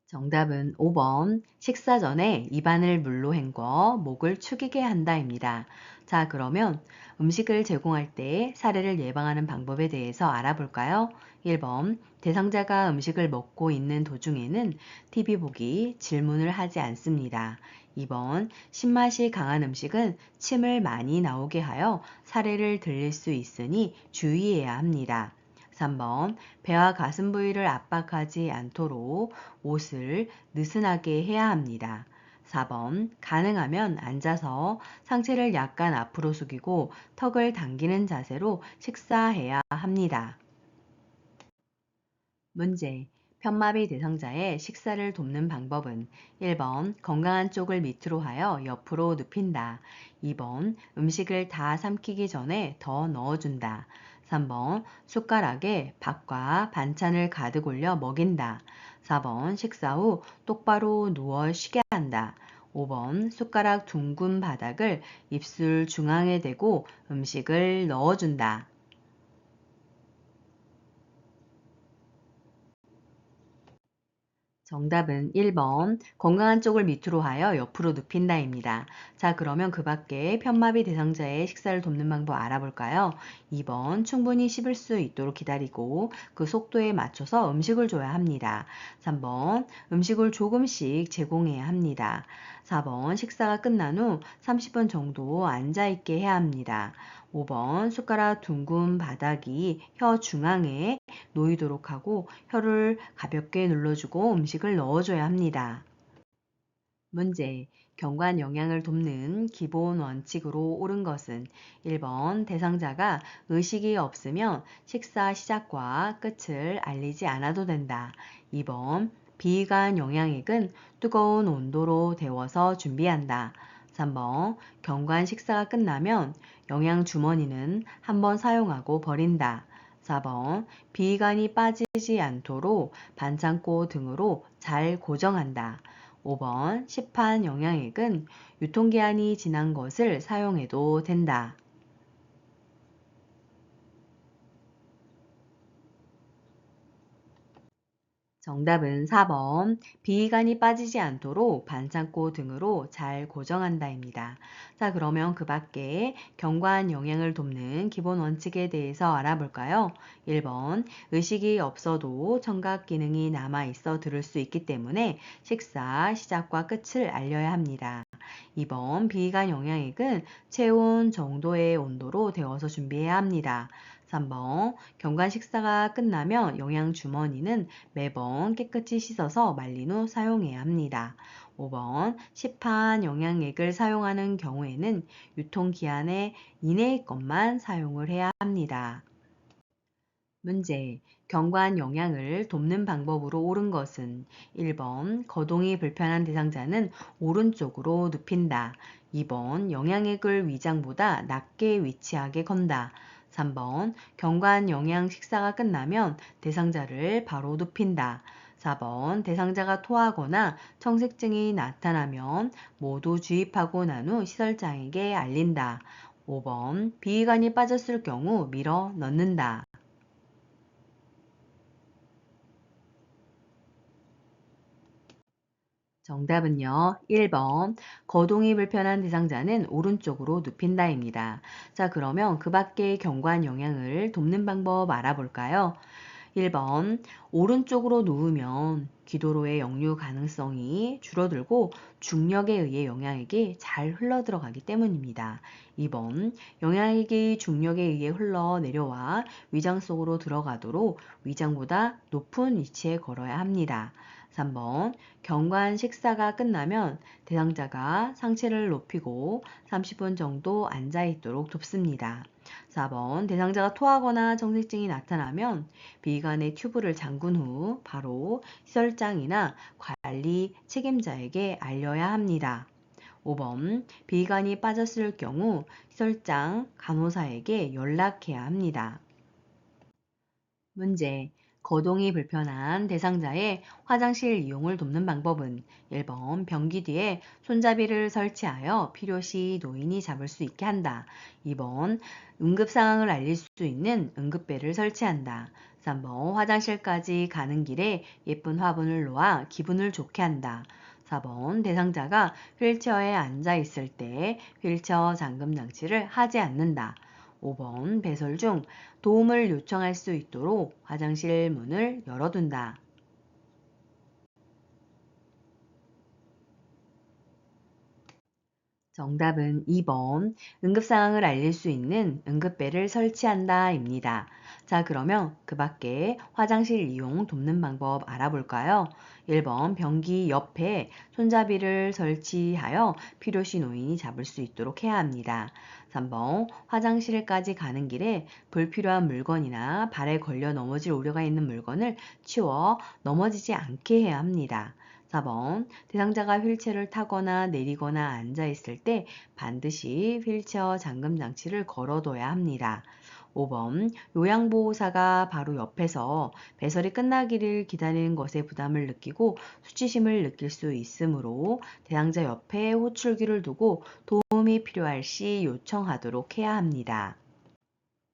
정답은 5번 식사 전에 입안을 물로 헹궈 목을 축이게 한다입니다. 자, 그러면 음식을 제공할 때 사례를 예방하는 방법에 대해서 알아볼까요? 1번 대상자가 음식을 먹고 있는 도중에는 TV 보기, 질문을 하지 않습니다. 2번 신맛이 강한 음식은 침을 많이 나오게 하여 사례를 들릴 수 있으니 주의해야 합니다. 3번 배와 가슴 부위를 압박하지 않도록 옷을 느슨하게 해야 합니다. 4번 가능하면 앉아서 상체를 약간 앞으로 숙이고 턱을 당기는 자세로 식사해야 합니다. 문제. 편마비 대상자의 식사를 돕는 방법은 1번 건강한 쪽을 밑으로 하여 옆으로 눕힌다. 2번 음식을 다 삼키기 전에 더 넣어준다. 3번 숟가락에 밥과 반찬을 가득 올려 먹인다. 4번 식사 후 똑바로 누워 쉬게 한다. 5번 숟가락 둥근 바닥을 입술 중앙에 대고 음식을 넣어준다. 정답은 1번 건강한 쪽을 밑으로 하여 옆으로 눕힌다입니다. 자, 그러면 그 밖에 편마비 대상자의 식사를 돕는 방법 알아볼까요? 2번 충분히 씹을 수 있도록 기다리고 그 속도에 맞춰서 음식을 줘야 합니다. 3번 음식을 조금씩 제공해야 합니다. 4번 식사가 끝난 후 30분 정도 앉아있게 해야 합니다. 5번 숟가락 둥근 바닥이 혀 중앙에 놓이도록 하고 혀를 가볍게 눌러주고 음식을 넣어줘야 합니다. 문제. 경관 영양을 돕는 기본 원칙으로 옳은 것은 1번 대상자가 의식이 없으면 식사 시작과 끝을 알리지 않아도 된다. 2번 비위관 영양액은 뜨거운 온도로 데워서 준비한다. 3번 경관 식사가 끝나면 영양 주머니는 한번 사용하고 버린다. 4번 비위관이 빠지지 않도록 반창고 등으로 잘 고정한다. 5번 시판 영양액은 유통기한이 지난 것을 사용해도 된다. 정답은 4번 비위관이 빠지지 않도록 반창고 등으로 잘 고정한다입니다. 자, 그러면 그 밖에 경관 영양을 돕는 기본 원칙에 대해서 알아볼까요? 1번 의식이 없어도 청각 기능이 남아 있어 들을 수 있기 때문에 식사 시작과 끝을 알려야 합니다. 2번 비위관 영양액은 체온 정도의 온도로 데워서 준비해야 합니다. 3번 경관 식사가 끝나면 영양 주머니는 매번 깨끗이 씻어서 말린 후 사용해야 합니다. 5번 시판 영양액을 사용하는 경우에는 유통기한의 이내의 것만 사용을 해야 합니다. 문제. 경관 영양을 돕는 방법으로 옳은 것은 1번 거동이 불편한 대상자는 오른쪽으로 눕힌다. 2번 영양액을 위장보다 낮게 위치하게 건다. 3번 경관 영양 식사가 끝나면 대상자를 바로 눕힌다. 4번 대상자가 토하거나 청색증이 나타나면 모두 주입하고 난 후 시설장에게 알린다. 5번 비위관이 빠졌을 경우 밀어 넣는다. 정답은요. 1번 거동이 불편한 대상자는 오른쪽으로 눕힌다입니다. 자, 그러면 그 밖의 경관 영양을 돕는 방법 알아볼까요? 1번 오른쪽으로 누우면 기도로의 역류 가능성이 줄어들고 중력에 의해 영양액이 잘 흘러들어가기 때문입니다. 2번 영양액이 중력에 의해 흘러 내려와 위장 속으로 들어가도록 위장보다 높은 위치에 걸어야 합니다. 3번 경관 식사가 끝나면 대상자가 상체를 높이고 30분 정도 앉아 있도록 돕습니다. 4번 대상자가 토하거나 정색증이 나타나면 비관의 튜브를 잠근 후 바로 시설장이나 관리 책임자에게 알려야 합니다. 5번 비관이 빠졌을 경우 시설장 간호사에게 연락해야 합니다. 문제. 거동이 불편한 대상자의 화장실 이용을 돕는 방법은 1번 변기 뒤에 손잡이를 설치하여 필요시 노인이 잡을 수 있게 한다. 2번 응급 상황을 알릴 수 있는 응급벨을 설치한다. 3번 화장실까지 가는 길에 예쁜 화분을 놓아 기분을 좋게 한다. 4번 대상자가 휠체어에 앉아 있을 때 휠체어 잠금 장치를 하지 않는다. 5번 배설 중 도움을 요청할 수 있도록 화장실 문을 열어둔다. 정답은 2번 응급상황을 알릴 수 있는 응급벨을 설치한다 입니다. 자, 그러면 그 밖에 화장실 이용 돕는 방법 알아볼까요? 1번 변기 옆에 손잡이를 설치하여 필요시 노인이 잡을 수 있도록 해야 합니다. 3번 화장실까지 가는 길에 불필요한 물건이나 발에 걸려 넘어질 우려가 있는 물건을 치워 넘어지지 않게 해야 합니다. 4번 대상자가 휠체어를 타거나 내리거나 앉아 있을 때 반드시 휠체어 잠금 장치를 걸어둬야 합니다. 5번 요양보호사가 바로 옆에서 배설이 끝나기를 기다리는 것에 부담을 느끼고 수치심을 느낄 수 있으므로 대상자 옆에 호출기를 두고 도움이 필요할 시 요청하도록 해야 합니다.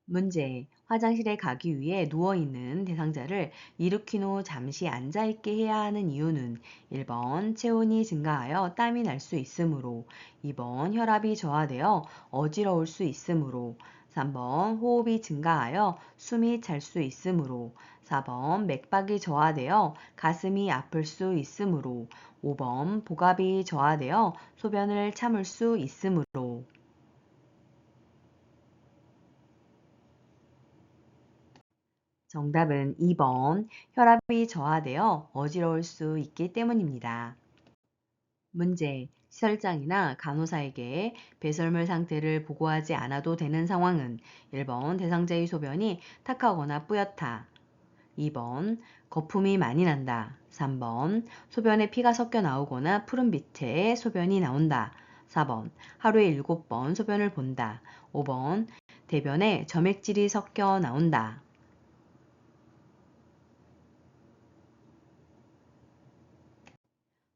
문제. 화장실에 가기 위해 누워있는 대상자를 일으킨 후 잠시 앉아있게 해야 하는 이유는 1번 체온이 증가하여 땀이 날 수 있으므로, 2번 혈압이 저하되어 어지러울 수 있으므로, 3번 호흡이 증가하여 숨이 찰 수 있으므로, 4번 맥박이 저하되어 가슴이 아플 수 있으므로, 5번 복압이 저하되어 소변을 참을 수 있으므로. 정답은 2번 혈압이 저하되어 어지러울 수 있기 때문입니다. 문제. 시설장이나 간호사에게 배설물 상태를 보고하지 않아도 되는 상황은 1번 대상자의 소변이 탁하거나 뿌옇다. 2번 거품이 많이 난다. 3번 소변에 피가 섞여 나오거나 푸른빛의 소변이 나온다. 4번 하루에 7번 소변을 본다. 5번 대변에 점액질이 섞여 나온다.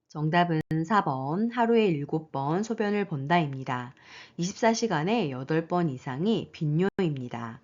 정답은 4번 하루에 7번 소변을 본다입니다. 24시간에 8번 이상이 빈뇨입니다.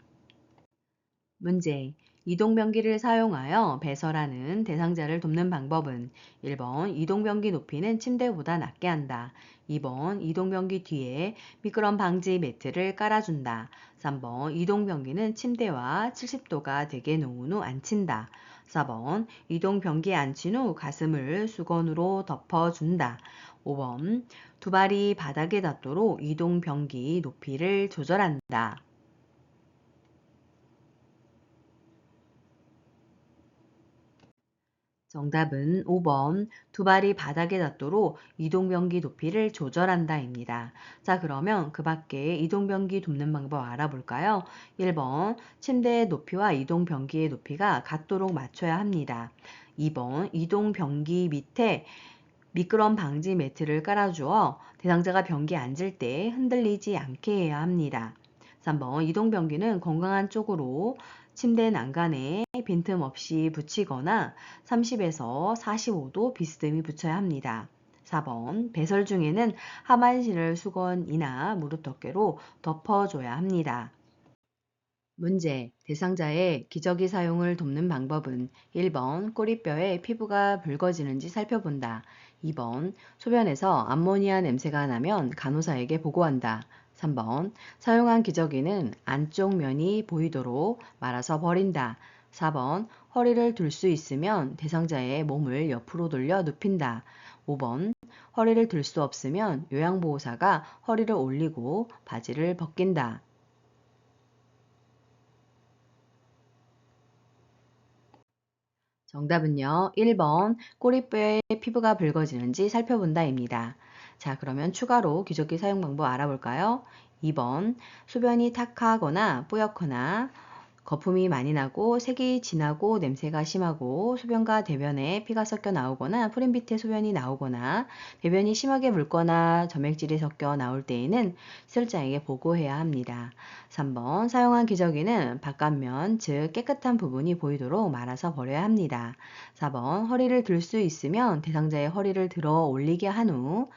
문제. 이동변기를 사용하여 배설하는 대상자를 돕는 방법은 1번 이동변기 높이는 침대보다 낮게 한다. 2번 이동변기 뒤에 미끄럼 방지 매트를 깔아준다. 3번 이동변기는 침대와 70도가 되게 놓은 후 앉힌다. 4번 이동변기에 앉힌 후 가슴을 수건으로 덮어준다. 5번 두 발이 바닥에 닿도록 이동변기 높이를 조절한다. 정답은 5번 두 발이 바닥에 닿도록 이동변기 높이를 조절한다입니다. 자, 그러면 그 밖에 이동변기 돕는 방법 알아볼까요? 1번 침대의 높이와 이동변기의 높이가 같도록 맞춰야 합니다. 2번 이동변기 밑에 미끄럼 방지 매트를 깔아주어 대상자가 변기에 앉을 때 흔들리지 않게 해야 합니다. 3번 이동변기는 건강한 쪽으로 침대 난간에 빈틈없이 붙이거나 30에서 45도 비스듬히 붙여야 합니다. 4번 배설 중에는 하반신을 수건이나 무릎 덮개로 덮어줘야 합니다. 문제. 대상자의 기저귀 사용을 돕는 방법은 1번 꼬리뼈에 피부가 붉어지는지 살펴본다. 2번 소변에서 암모니아 냄새가 나면 간호사에게 보고한다. 3번 사용한 기저귀는 안쪽 면이 보이도록 말아서 버린다. 4번 허리를 들 수 있으면 대상자의 몸을 옆으로 돌려 눕힌다. 5번 허리를 들 수 없으면 요양보호사가 허리를 올리고 바지를 벗긴다. 정답은요. 1번 꼬리뼈에 피부가 붉어지는지 살펴본다입니다. 자, 그러면 추가로 기저귀 사용 방법 알아볼까요? 2번 소변이 탁하거나 뿌옇거나 거품이 많이 나고 색이 진하고 냄새가 심하고 소변과 대변에 피가 섞여 나오거나 프림빛의 소변이 나오거나 대변이 심하게 묽거나 점액질이 섞여 나올 때에는 시설자에게 보고해야 합니다. 3번 사용한 기저귀는 바깥면 즉 깨끗한 부분이 보이도록 말아서 버려야 합니다. 4번 허리를 들 수 있으면 대상자의 허리를 들어 올리게 한 후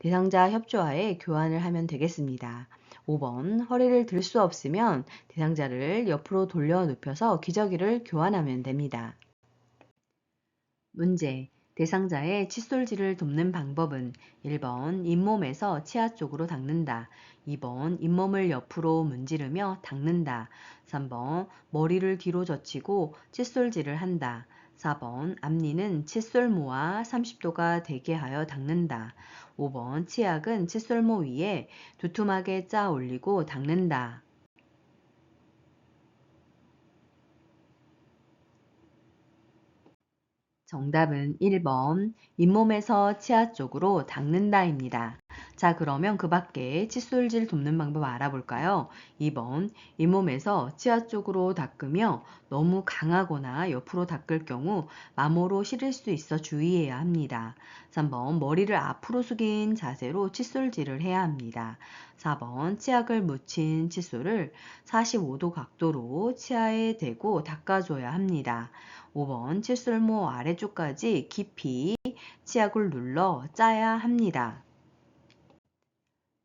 대상자 협조하에 교환을 하면 되겠습니다. 5번 허리를 들 수 없으면 대상자를 옆으로 돌려 눕혀서 기저귀를 교환하면 됩니다. 문제. 대상자의 칫솔질을 돕는 방법은 1번 잇몸에서 치아 쪽으로 닦는다. 2번 잇몸을 옆으로 문지르며 닦는다. 3번 머리를 뒤로 젖히고 칫솔질을 한다. 4번 앞니는 칫솔모와 30도가 되게 하여 닦는다. 5번 치약은 칫솔모 위에 두툼하게 짜 올리고 닦는다. 정답은 1번 잇몸에서 치아 쪽으로 닦는다입니다. 자, 그러면 그 밖에 칫솔질 돕는 방법 알아볼까요? 2번 잇몸에서 치아 쪽으로 닦으며 너무 강하거나 옆으로 닦을 경우 마모로 시릴 수 있어 주의해야 합니다. 3번 머리를 앞으로 숙인 자세로 칫솔질을 해야 합니다. 4번 치약을 묻힌 칫솔을 45도 각도로 치아에 대고 닦아줘야 합니다. 5번 칫솔모 아래쪽까지 깊이 치약을 눌러 짜야 합니다.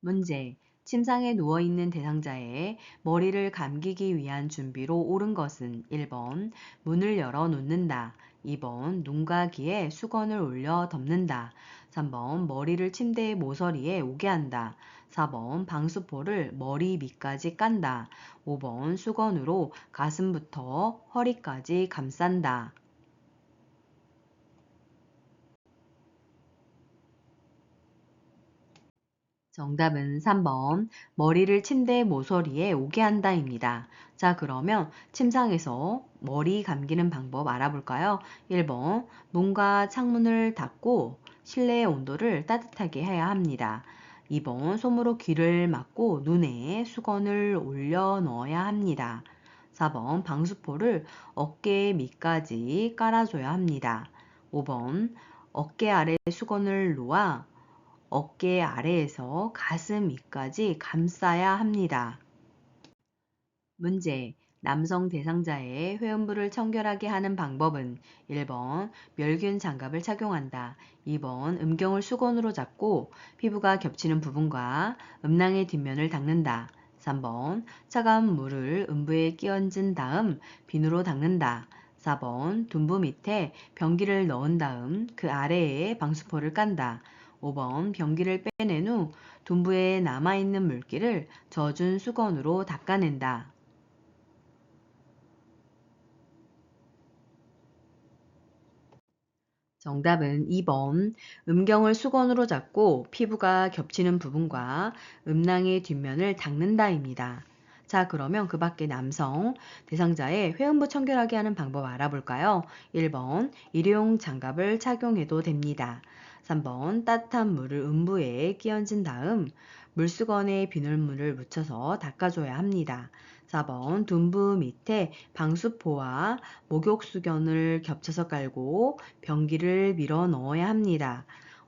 문제. 침상에 누워있는 대상자의 머리를 감기기 위한 준비로 옳은 것은 1번 문을 열어 놓는다. 2번 눈과 귀에 수건을 올려 덮는다. 3번 머리를 침대의 모서리에 오게 한다. 4번 방수포를 머리 밑까지 깐다. 5번 수건으로 가슴부터 허리까지 감싼다. 정답은 3번 머리를 침대 모서리에 오게 한다입니다. 자, 그러면 침상에서 머리 감기는 방법 알아볼까요? 1번 문과 창문을 닫고 실내의 온도를 따뜻하게 해야 합니다. 2번 솜으로 귀를 막고 눈에 수건을 올려 넣어야 합니다. 4번 방수포를 어깨 밑까지 깔아줘야 합니다. 5번 어깨 아래 수건을 놓아 어깨 아래에서 가슴 위까지 감싸야 합니다. 문제. 남성 대상자의 회음부를 청결하게 하는 방법은 1번 멸균 장갑을 착용한다. 2번 음경을 수건으로 잡고 피부가 겹치는 부분과 음낭의 뒷면을 닦는다. 3번 차가운 물을 음부에 끼얹은 다음 비누로 닦는다. 4번 둔부 밑에 변기를 넣은 다음 그 아래에 방수포를 깐다. 5번 변기를 빼낸 후 둔부에 남아있는 물기를 젖은 수건으로 닦아낸다. 정답은 2번 음경을 수건으로 잡고 피부가 겹치는 부분과 음낭의 뒷면을 닦는다입니다. 자, 그러면 그 밖에 남성 대상자의 회음부 청결하게 하는 방법 알아볼까요? 1번 일회용 장갑을 착용해도 됩니다. 3번 따뜻한 물을 음부에 끼얹은 다음 물수건에 비눗물을 묻혀서 닦아줘야 합니다. 4번 둔부 밑에 방수포와 목욕수건을 겹쳐서 깔고 변기를 밀어 넣어야 합니다.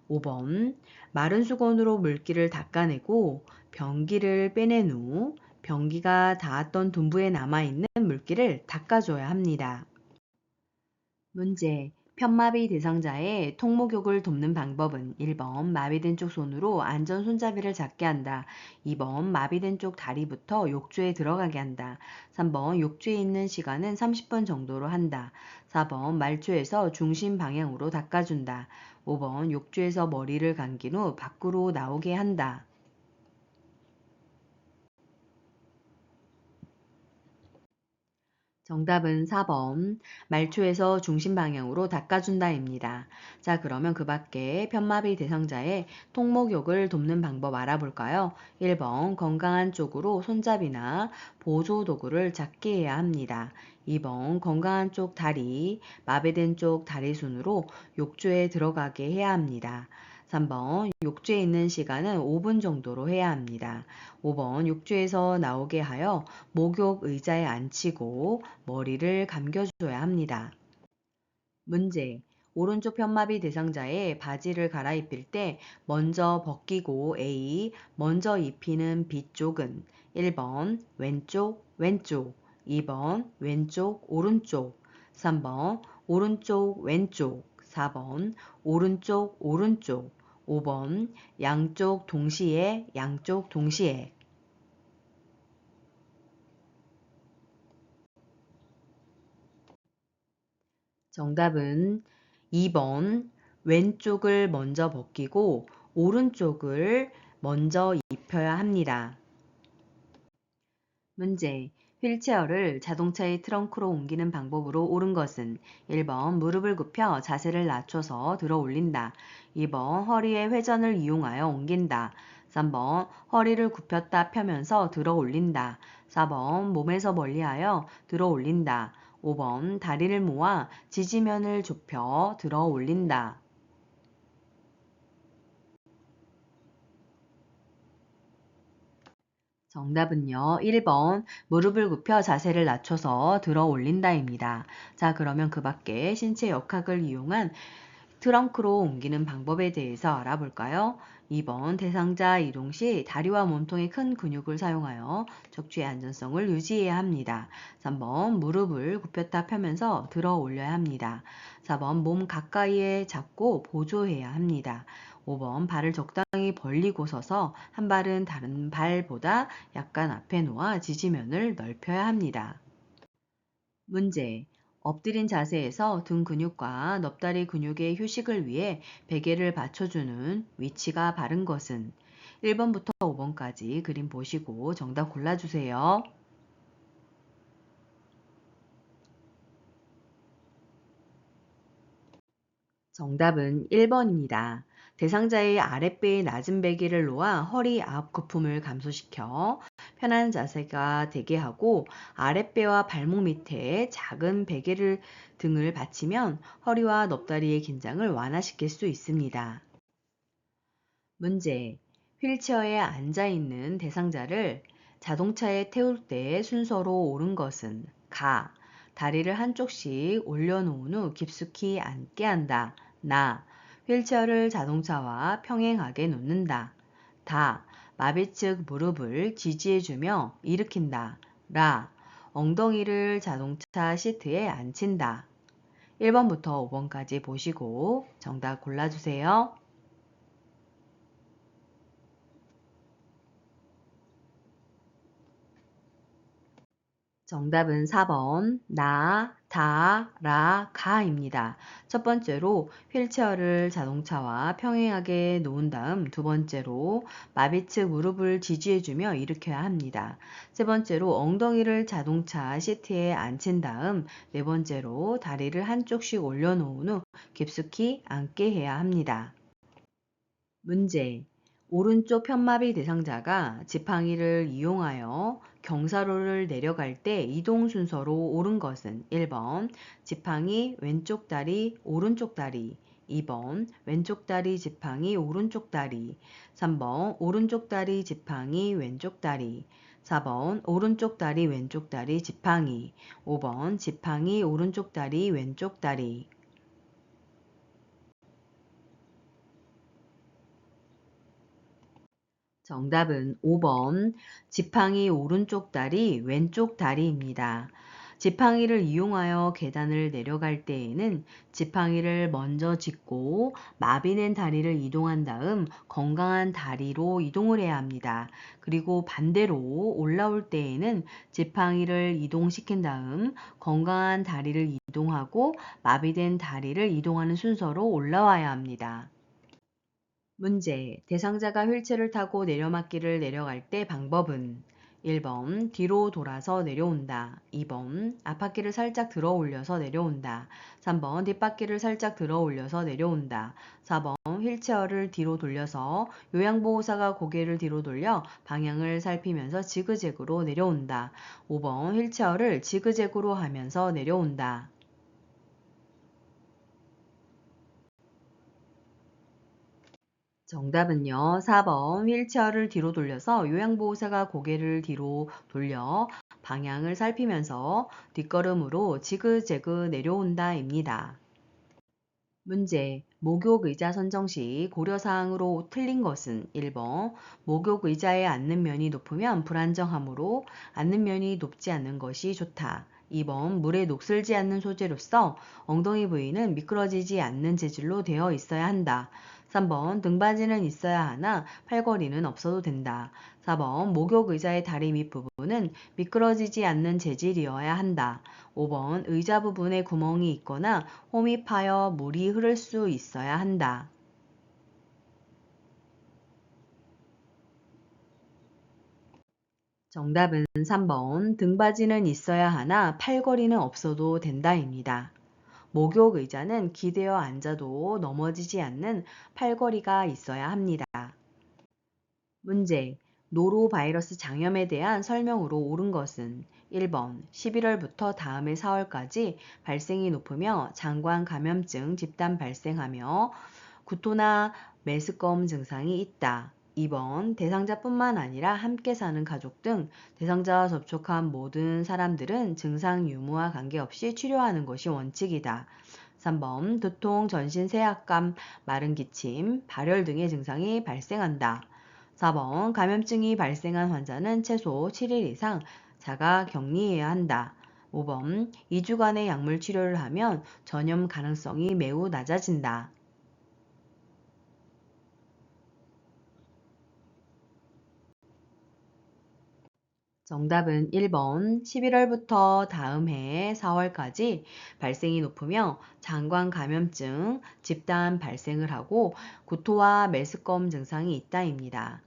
5번 마른 수건으로 물기를 닦아내고 변기를 빼낸 후 변기가 닿았던 둔부에 남아있는 물기를 닦아줘야 합니다. 문제. 편마비 대상자의 통목욕을 돕는 방법은 1번 마비된 쪽 손으로 안전 손잡이를 잡게 한다. 2번 마비된 쪽 다리부터 욕조에 들어가게 한다. 3번 욕조에 있는 시간은 30분 정도로 한다. 4번 말초에서 중심 방향으로 닦아준다. 5번 욕조에서 머리를 감긴 후 밖으로 나오게 한다. 정답은 4번 말초에서 중심 방향으로 닦아준다입니다. 자, 그러면 그 밖에 편마비 대상자의 통목욕을 돕는 방법 알아볼까요? 1번 건강한 쪽으로 손잡이나 보조 도구를 잡게 해야 합니다. 2번 건강한 쪽 다리, 마비된 쪽 다리순으로 욕조에 들어가게 해야 합니다. 3번 욕조에 있는 시간은 5분 정도로 해야 합니다. 5번 욕조에서 나오게 하여 목욕 의자에 앉히고 머리를 감겨줘야 합니다. 문제. 오른쪽 편마비 대상자의 바지를 갈아입힐 때 먼저 벗기고 A. 먼저 입히는 B 쪽은 1번 왼쪽 왼쪽 2번 왼쪽 오른쪽 3번 오른쪽 왼쪽 4번 오른쪽 오른쪽 5번 양쪽 동시에 양쪽 동시에 정답은 2번 왼쪽을 먼저 벗기고 오른쪽을 먼저 입혀야 합니다. 문제. 휠체어를 자동차의 트렁크로 옮기는 방법으로 옳은 것은 1번 무릎을 굽혀 자세를 낮춰서 들어 올린다. 2번 허리의 회전을 이용하여 옮긴다. 3번 허리를 굽혔다 펴면서 들어 올린다. 4번 몸에서 멀리하여 들어 올린다. 5번 다리를 모아 지지면을 좁혀 들어 올린다. 정답은요. 1번 무릎을 굽혀 자세를 낮춰서 들어 올린다입니다. 자, 그러면 그 밖에 신체 역학을 이용한 트렁크로 옮기는 방법에 대해서 알아볼까요? 2번 대상자 이동 시 다리와 몸통의 큰 근육을 사용하여 척추의 안전성을 유지해야 합니다. 3번 무릎을 굽혔다 펴면서 들어 올려야 합니다. 4번 몸 가까이에 잡고 보조해야 합니다. 5번 발을 적당히 벌리고 서서 한 발은 다른 발보다 약간 앞에 놓아 지지면을 넓혀야 합니다. 문제. 엎드린 자세에서 등 근육과 넙다리 근육의 휴식을 위해 베개를 받쳐주는 위치가 바른 것은 1번부터 5번까지 그림 보시고 정답 골라주세요. 정답은 1번입니다. 대상자의 아랫배에 낮은 베개를 놓아 허리 앞 거품을 감소시켜 편한 자세가 되게 하고 아랫배와 발목 밑에 작은 베개를 등을 받치면 허리와 넙다리의 긴장을 완화시킬 수 있습니다. 문제. 휠체어에 앉아 있는 대상자를 자동차에 태울 때 순서로 옳은 것은 가. 다리를 한쪽씩 올려놓은 후 깊숙이 앉게 한다. 나. 휠체어를 자동차와 평행하게 놓는다. 다. 마비 측 무릎을 지지해주며 일으킨다. 라. 엉덩이를 자동차 시트에 앉힌다. 1번부터 5번까지 보시고 정답 골라주세요. 정답은 4번 나, 다, 라, 가입니다. 첫 번째로 휠체어를 자동차와 평행하게 놓은 다음 두 번째로 마비측 무릎을 지지해주며 일으켜야 합니다. 세 번째로 엉덩이를 자동차 시트에 앉힌 다음 네 번째로 다리를 한쪽씩 올려놓은 후 깊숙이 앉게 해야 합니다. 문제. 오른쪽 편마비 대상자가 지팡이를 이용하여 경사로를 내려갈 때 이동 순서로 옳은 것은 1번 지팡이 왼쪽 다리 오른쪽 다리 2번 왼쪽 다리 지팡이 오른쪽 다리 3번 오른쪽 다리 지팡이 왼쪽 다리 4번 오른쪽 다리 왼쪽 다리 지팡이 5번 지팡이 오른쪽 다리 왼쪽 다리 정답은 5번 지팡이 오른쪽 다리 왼쪽 다리입니다. 지팡이를 이용하여 계단을 내려갈 때에는 지팡이를 먼저 짚고 마비된 다리를 이동한 다음 건강한 다리로 이동을 해야 합니다. 그리고 반대로 올라올 때에는 지팡이를 이동시킨 다음 건강한 다리를 이동하고 마비된 다리를 이동하는 순서로 올라와야 합니다. 문제. 대상자가 휠체어를 타고 내려막길을 내려갈 때 방법은 1번 뒤로 돌아서 내려온다. 2번 앞바퀴를 살짝 들어 올려서 내려온다. 3번 뒷바퀴를 살짝 들어 올려서 내려온다. 4번 휠체어를 뒤로 돌려서 요양보호사가 고개를 뒤로 돌려 방향을 살피면서 지그재그로 내려온다. 5번 휠체어를 지그재그로 하면서 내려온다. 정답은요. 4번 휠체어를 뒤로 돌려서 요양보호사가 고개를 뒤로 돌려 방향을 살피면서 뒷걸음으로 지그재그 내려온다입니다. 문제. 목욕 의자 선정 시 고려사항으로 틀린 것은 1번 목욕 의자에 앉는 면이 높으면 불안정하므로 앉는 면이 높지 않은 것이 좋다. 2번 물에 녹슬지 않는 소재로서 엉덩이 부위는 미끄러지지 않는 재질로 되어 있어야 한다. 3번 등받이는 있어야 하나 팔걸이는 없어도 된다. 4번 목욕 의자의 다리 밑부분은 미끄러지지 않는 재질이어야 한다. 5번 의자 부분에 구멍이 있거나 홈이 파여 물이 흐를 수 있어야 한다. 정답은 3번 등받이는 있어야 하나 팔걸이는 없어도 된다입니다. 목욕 의자는 기대어 앉아도 넘어지지 않는 팔걸이가 있어야 합니다. 문제. 노로바이러스 장염에 대한 설명으로 옳은 것은 1번 11월부터 다음해 4월까지 발생이 높으며 장관 감염증 집단 발생하며 구토나 메스꺼움 증상이 있다. 2번 대상자뿐만 아니라 함께 사는 가족 등 대상자와 접촉한 모든 사람들은 증상 유무와 관계없이 치료하는 것이 원칙이다. 3번 두통, 전신 세약감, 마른 기침, 발열 등의 증상이 발생한다. 4번 감염증이 발생한 환자는 최소 7일 이상 자가 격리해야 한다. 5번 2주간의 약물 치료를 하면 전염 가능성이 매우 낮아진다. 정답은 1번 11월부터 다음 해 4월까지 발생이 높으며 장관 감염증 집단 발생을 하고 구토와 메스꺼움 증상이 있다입니다.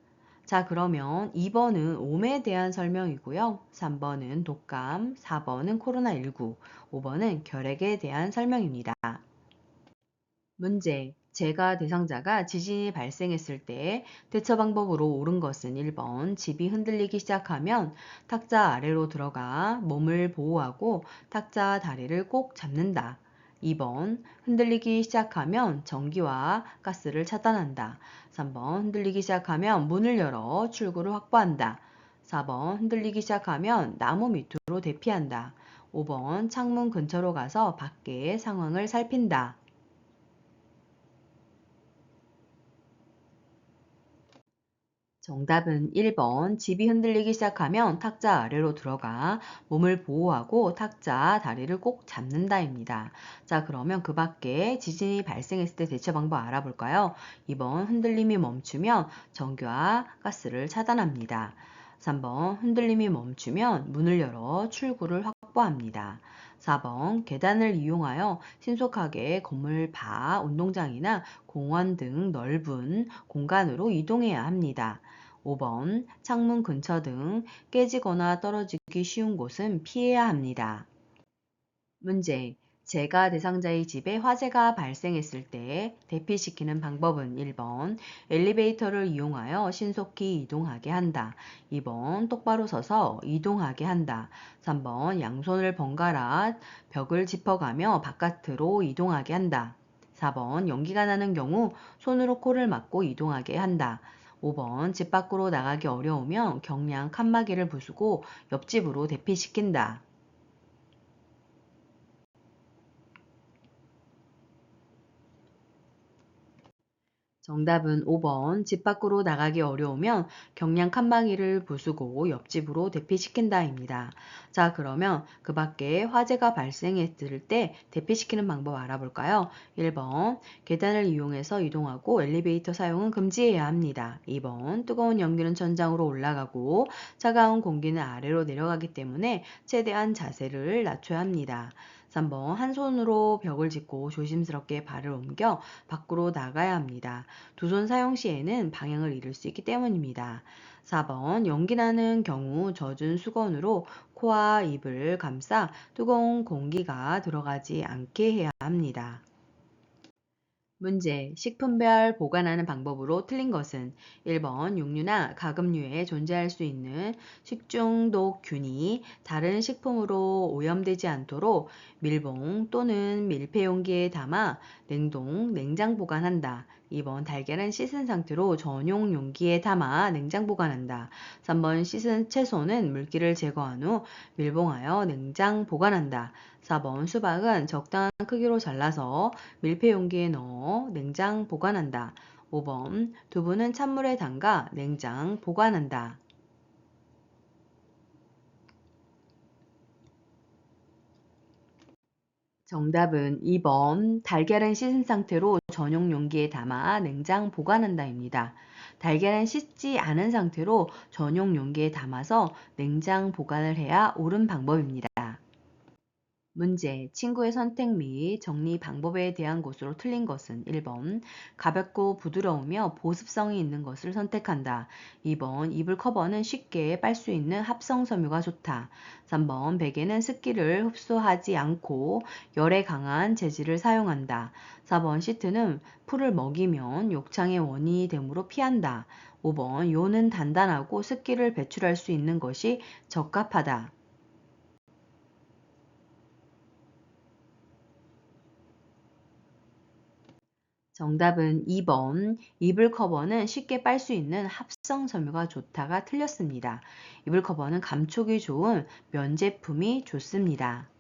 자, 그러면 2번은 옴에 대한 설명이고요. 3번은 독감, 4번은 코로나19, 5번은 결핵에 대한 설명입니다. 문제. 재가 대상자가 지진이 발생했을 때 대처 방법으로 옳은 것은 1번 집이 흔들리기 시작하면 탁자 아래로 들어가 몸을 보호하고 탁자 다리를 꼭 잡는다. 2번 흔들리기 시작하면 전기와 가스를 차단한다. 3번 흔들리기 시작하면 문을 열어 출구를 확보한다. 4번 흔들리기 시작하면 나무 밑으로 대피한다. 5번 창문 근처로 가서 밖의 상황을 살핀다. 정답은 1번 집이 흔들리기 시작하면 탁자 아래로 들어가 몸을 보호하고 탁자 다리를 꼭 잡는다입니다. 자, 그러면 그 밖에 지진이 발생했을 때 대처 방법 알아볼까요? 2번 흔들림이 멈추면 전기와 가스를 차단합니다. 3번 흔들림이 멈추면 문을 열어 출구를 확보합니다. 4번 계단을 이용하여 신속하게 건물 바, 운동장이나 공원 등 넓은 공간으로 이동해야 합니다. 5번 창문 근처 등 깨지거나 떨어지기 쉬운 곳은 피해야 합니다. 문제. 재가 대상자의 집에 화재가 발생했을 때 대피시키는 방법은 1번 엘리베이터를 이용하여 신속히 이동하게 한다. 2번 똑바로 서서 이동하게 한다. 3번 양손을 번갈아 벽을 짚어가며 바깥으로 이동하게 한다. 4번 연기가 나는 경우 손으로 코를 막고 이동하게 한다. 5번 집 밖으로 나가기 어려우면 경량 칸막이를 부수고 옆집으로 대피시킨다. 정답은 5번 집 밖으로 나가기 어려우면 경량 칸막이를 부수고 옆집으로 대피시킨다입니다. 자, 그러면 그 밖에 화재가 발생했을 때 대피시키는 방법 알아볼까요? 1번 계단을 이용해서 이동하고 엘리베이터 사용은 금지해야 합니다. 2번 뜨거운 연기는 천장으로 올라가고 차가운 공기는 아래로 내려가기 때문에 최대한 자세를 낮춰야 합니다. 3번 한 손으로 벽을 짚고 조심스럽게 발을 옮겨 밖으로 나가야 합니다. 두 손 사용 시에는 방향을 잃을 수 있기 때문입니다. 4번 연기 나는 경우 젖은 수건으로 코와 입을 감싸 뜨거운 공기가 들어가지 않게 해야 합니다. 문제. 식품별 보관하는 방법으로 틀린 것은 1번 육류나 가금류에 존재할 수 있는 식중독균이 다른 식품으로 오염되지 않도록 밀봉 또는 밀폐 용기에 담아 냉동, 냉장 보관한다. 2번 달걀은 씻은 상태로 전용 용기에 담아 냉장 보관한다. 3번 씻은 채소는 물기를 제거한 후 밀봉하여 냉장 보관한다. 4번 수박은 적당한 크기로 잘라서 밀폐 용기에 넣어 냉장 보관한다. 5번 두부는 찬물에 담가 냉장 보관한다. 정답은 2번 달걀은 씻은 상태로 전용 용기에 담아 냉장 보관한다입니다. 달걀은 씻지 않은 상태로 전용 용기에 담아서 냉장 보관을 해야 옳은 방법입니다. 문제, 친구의 선택 및 정리 방법에 대한 것으로 틀린 것은 1번, 가볍고 부드러우며 보습성이 있는 것을 선택한다. 2번, 이불 커버는 쉽게 빨 수 있는 합성 섬유가 좋다. 3번, 베개는 습기를 흡수하지 않고 열에 강한 재질을 사용한다. 4번, 시트는 풀을 먹이면 욕창의 원인이 되므로 피한다. 5번, 요는 단단하고 습기를 배출할 수 있는 것이 적합하다. 정답은 2번. 이불 커버는 쉽게 빨 수 있는 합성 섬유가 좋다가 틀렸습니다. 이불 커버는 감촉이 좋은 면 제품이 좋습니다.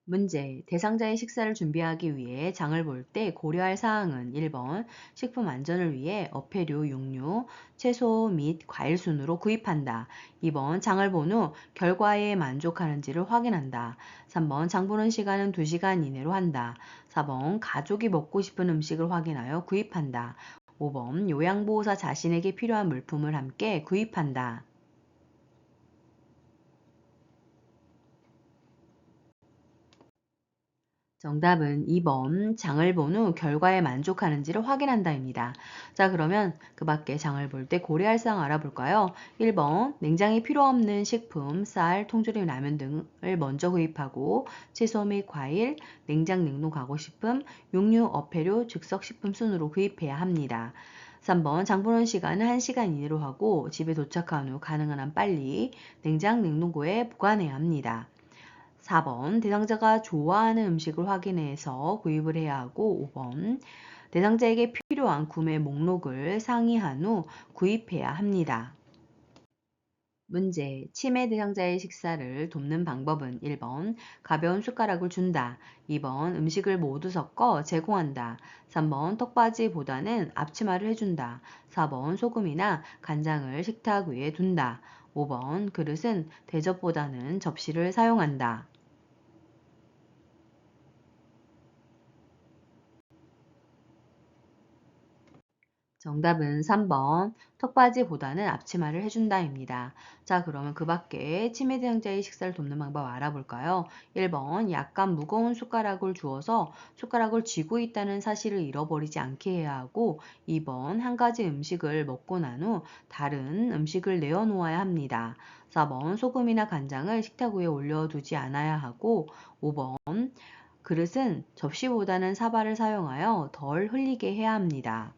문제. 대상자의 식사를 준비하기 위해 장을 볼 때 고려할 사항은 1번 식품 안전을 위해 어패류, 육류, 채소 및 과일 순으로 구입한다. 2번 장을 본 후 결과에 만족하는지를 확인한다. 3번 장 보는 시간은 2시간 이내로 한다. 4번 가족이 먹고 싶은 음식을 확인하여 구입한다. 5번 요양보호사 자신에게 필요한 물품을 함께 구입한다. 정답은 2번 장을 본 후 결과에 만족하는지를 확인한다입니다. 자, 그러면 그 밖에 장을 볼 때 고려할 사항 알아볼까요? 1번 냉장이 필요 없는 식품, 쌀, 통조림, 라면 등을 먼저 구입하고 채소 및 과일, 냉장 냉동 가공식품, 육류, 어패류, 즉석식품 순으로 구입해야 합니다. 3번 장 보는 시간은 1시간 이내로 하고 집에 도착한 후 가능한 한 빨리 냉장 냉동고에 보관해야 합니다. 4번 대상자가 좋아하는 음식을 확인해서 구입을 해야 하고 5번 대상자에게 필요한 구매 목록을 상의한 후 구입해야 합니다. 문제, 치매 대상자의 식사를 돕는 방법은 1번 가벼운 숟가락을 준다. 2번 음식을 모두 섞어 제공한다. 3번 턱받이보다는 앞치마를 해준다. 4번 소금이나 간장을 식탁 위에 둔다. 5번 그릇은 대접보다는 접시를 사용한다. 정답은 3번 턱받이보다는 앞치마를 해준다입니다. 자, 그러면 그 밖에 치매 대상자의 식사를 돕는 방법 알아볼까요? 1번 약간 무거운 숟가락을 주어서 숟가락을 쥐고 있다는 사실을 잃어버리지 않게 해야 하고 2번 한 가지 음식을 먹고 난 후 다른 음식을 내어놓아야 합니다. 4번 소금이나 간장을 식탁 위에 올려두지 않아야 하고 5번 그릇은 접시보다는 사발을 사용하여 덜 흘리게 해야 합니다.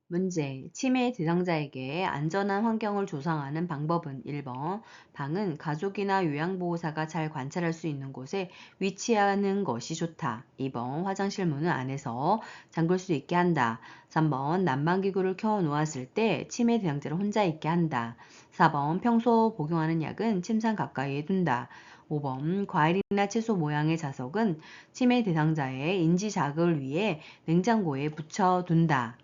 문제, 치매 대상자에게 안전한 환경을 조성하는 방법은 1번, 방은 가족이나 요양보호사가 잘 관찰할 수 있는 곳에 위치하는 것이 좋다. 2번, 화장실 문은 안에서 잠글 수 있게 한다. 3번, 난방기구를 켜 놓았을 때 치매 대상자를 혼자 있게 한다. 4번, 평소 복용하는 약은 침상 가까이에 둔다. 5번, 과일이나 채소 모양의 자석은 치매 대상자의 인지 자극을 위해 냉장고에 붙여둔다.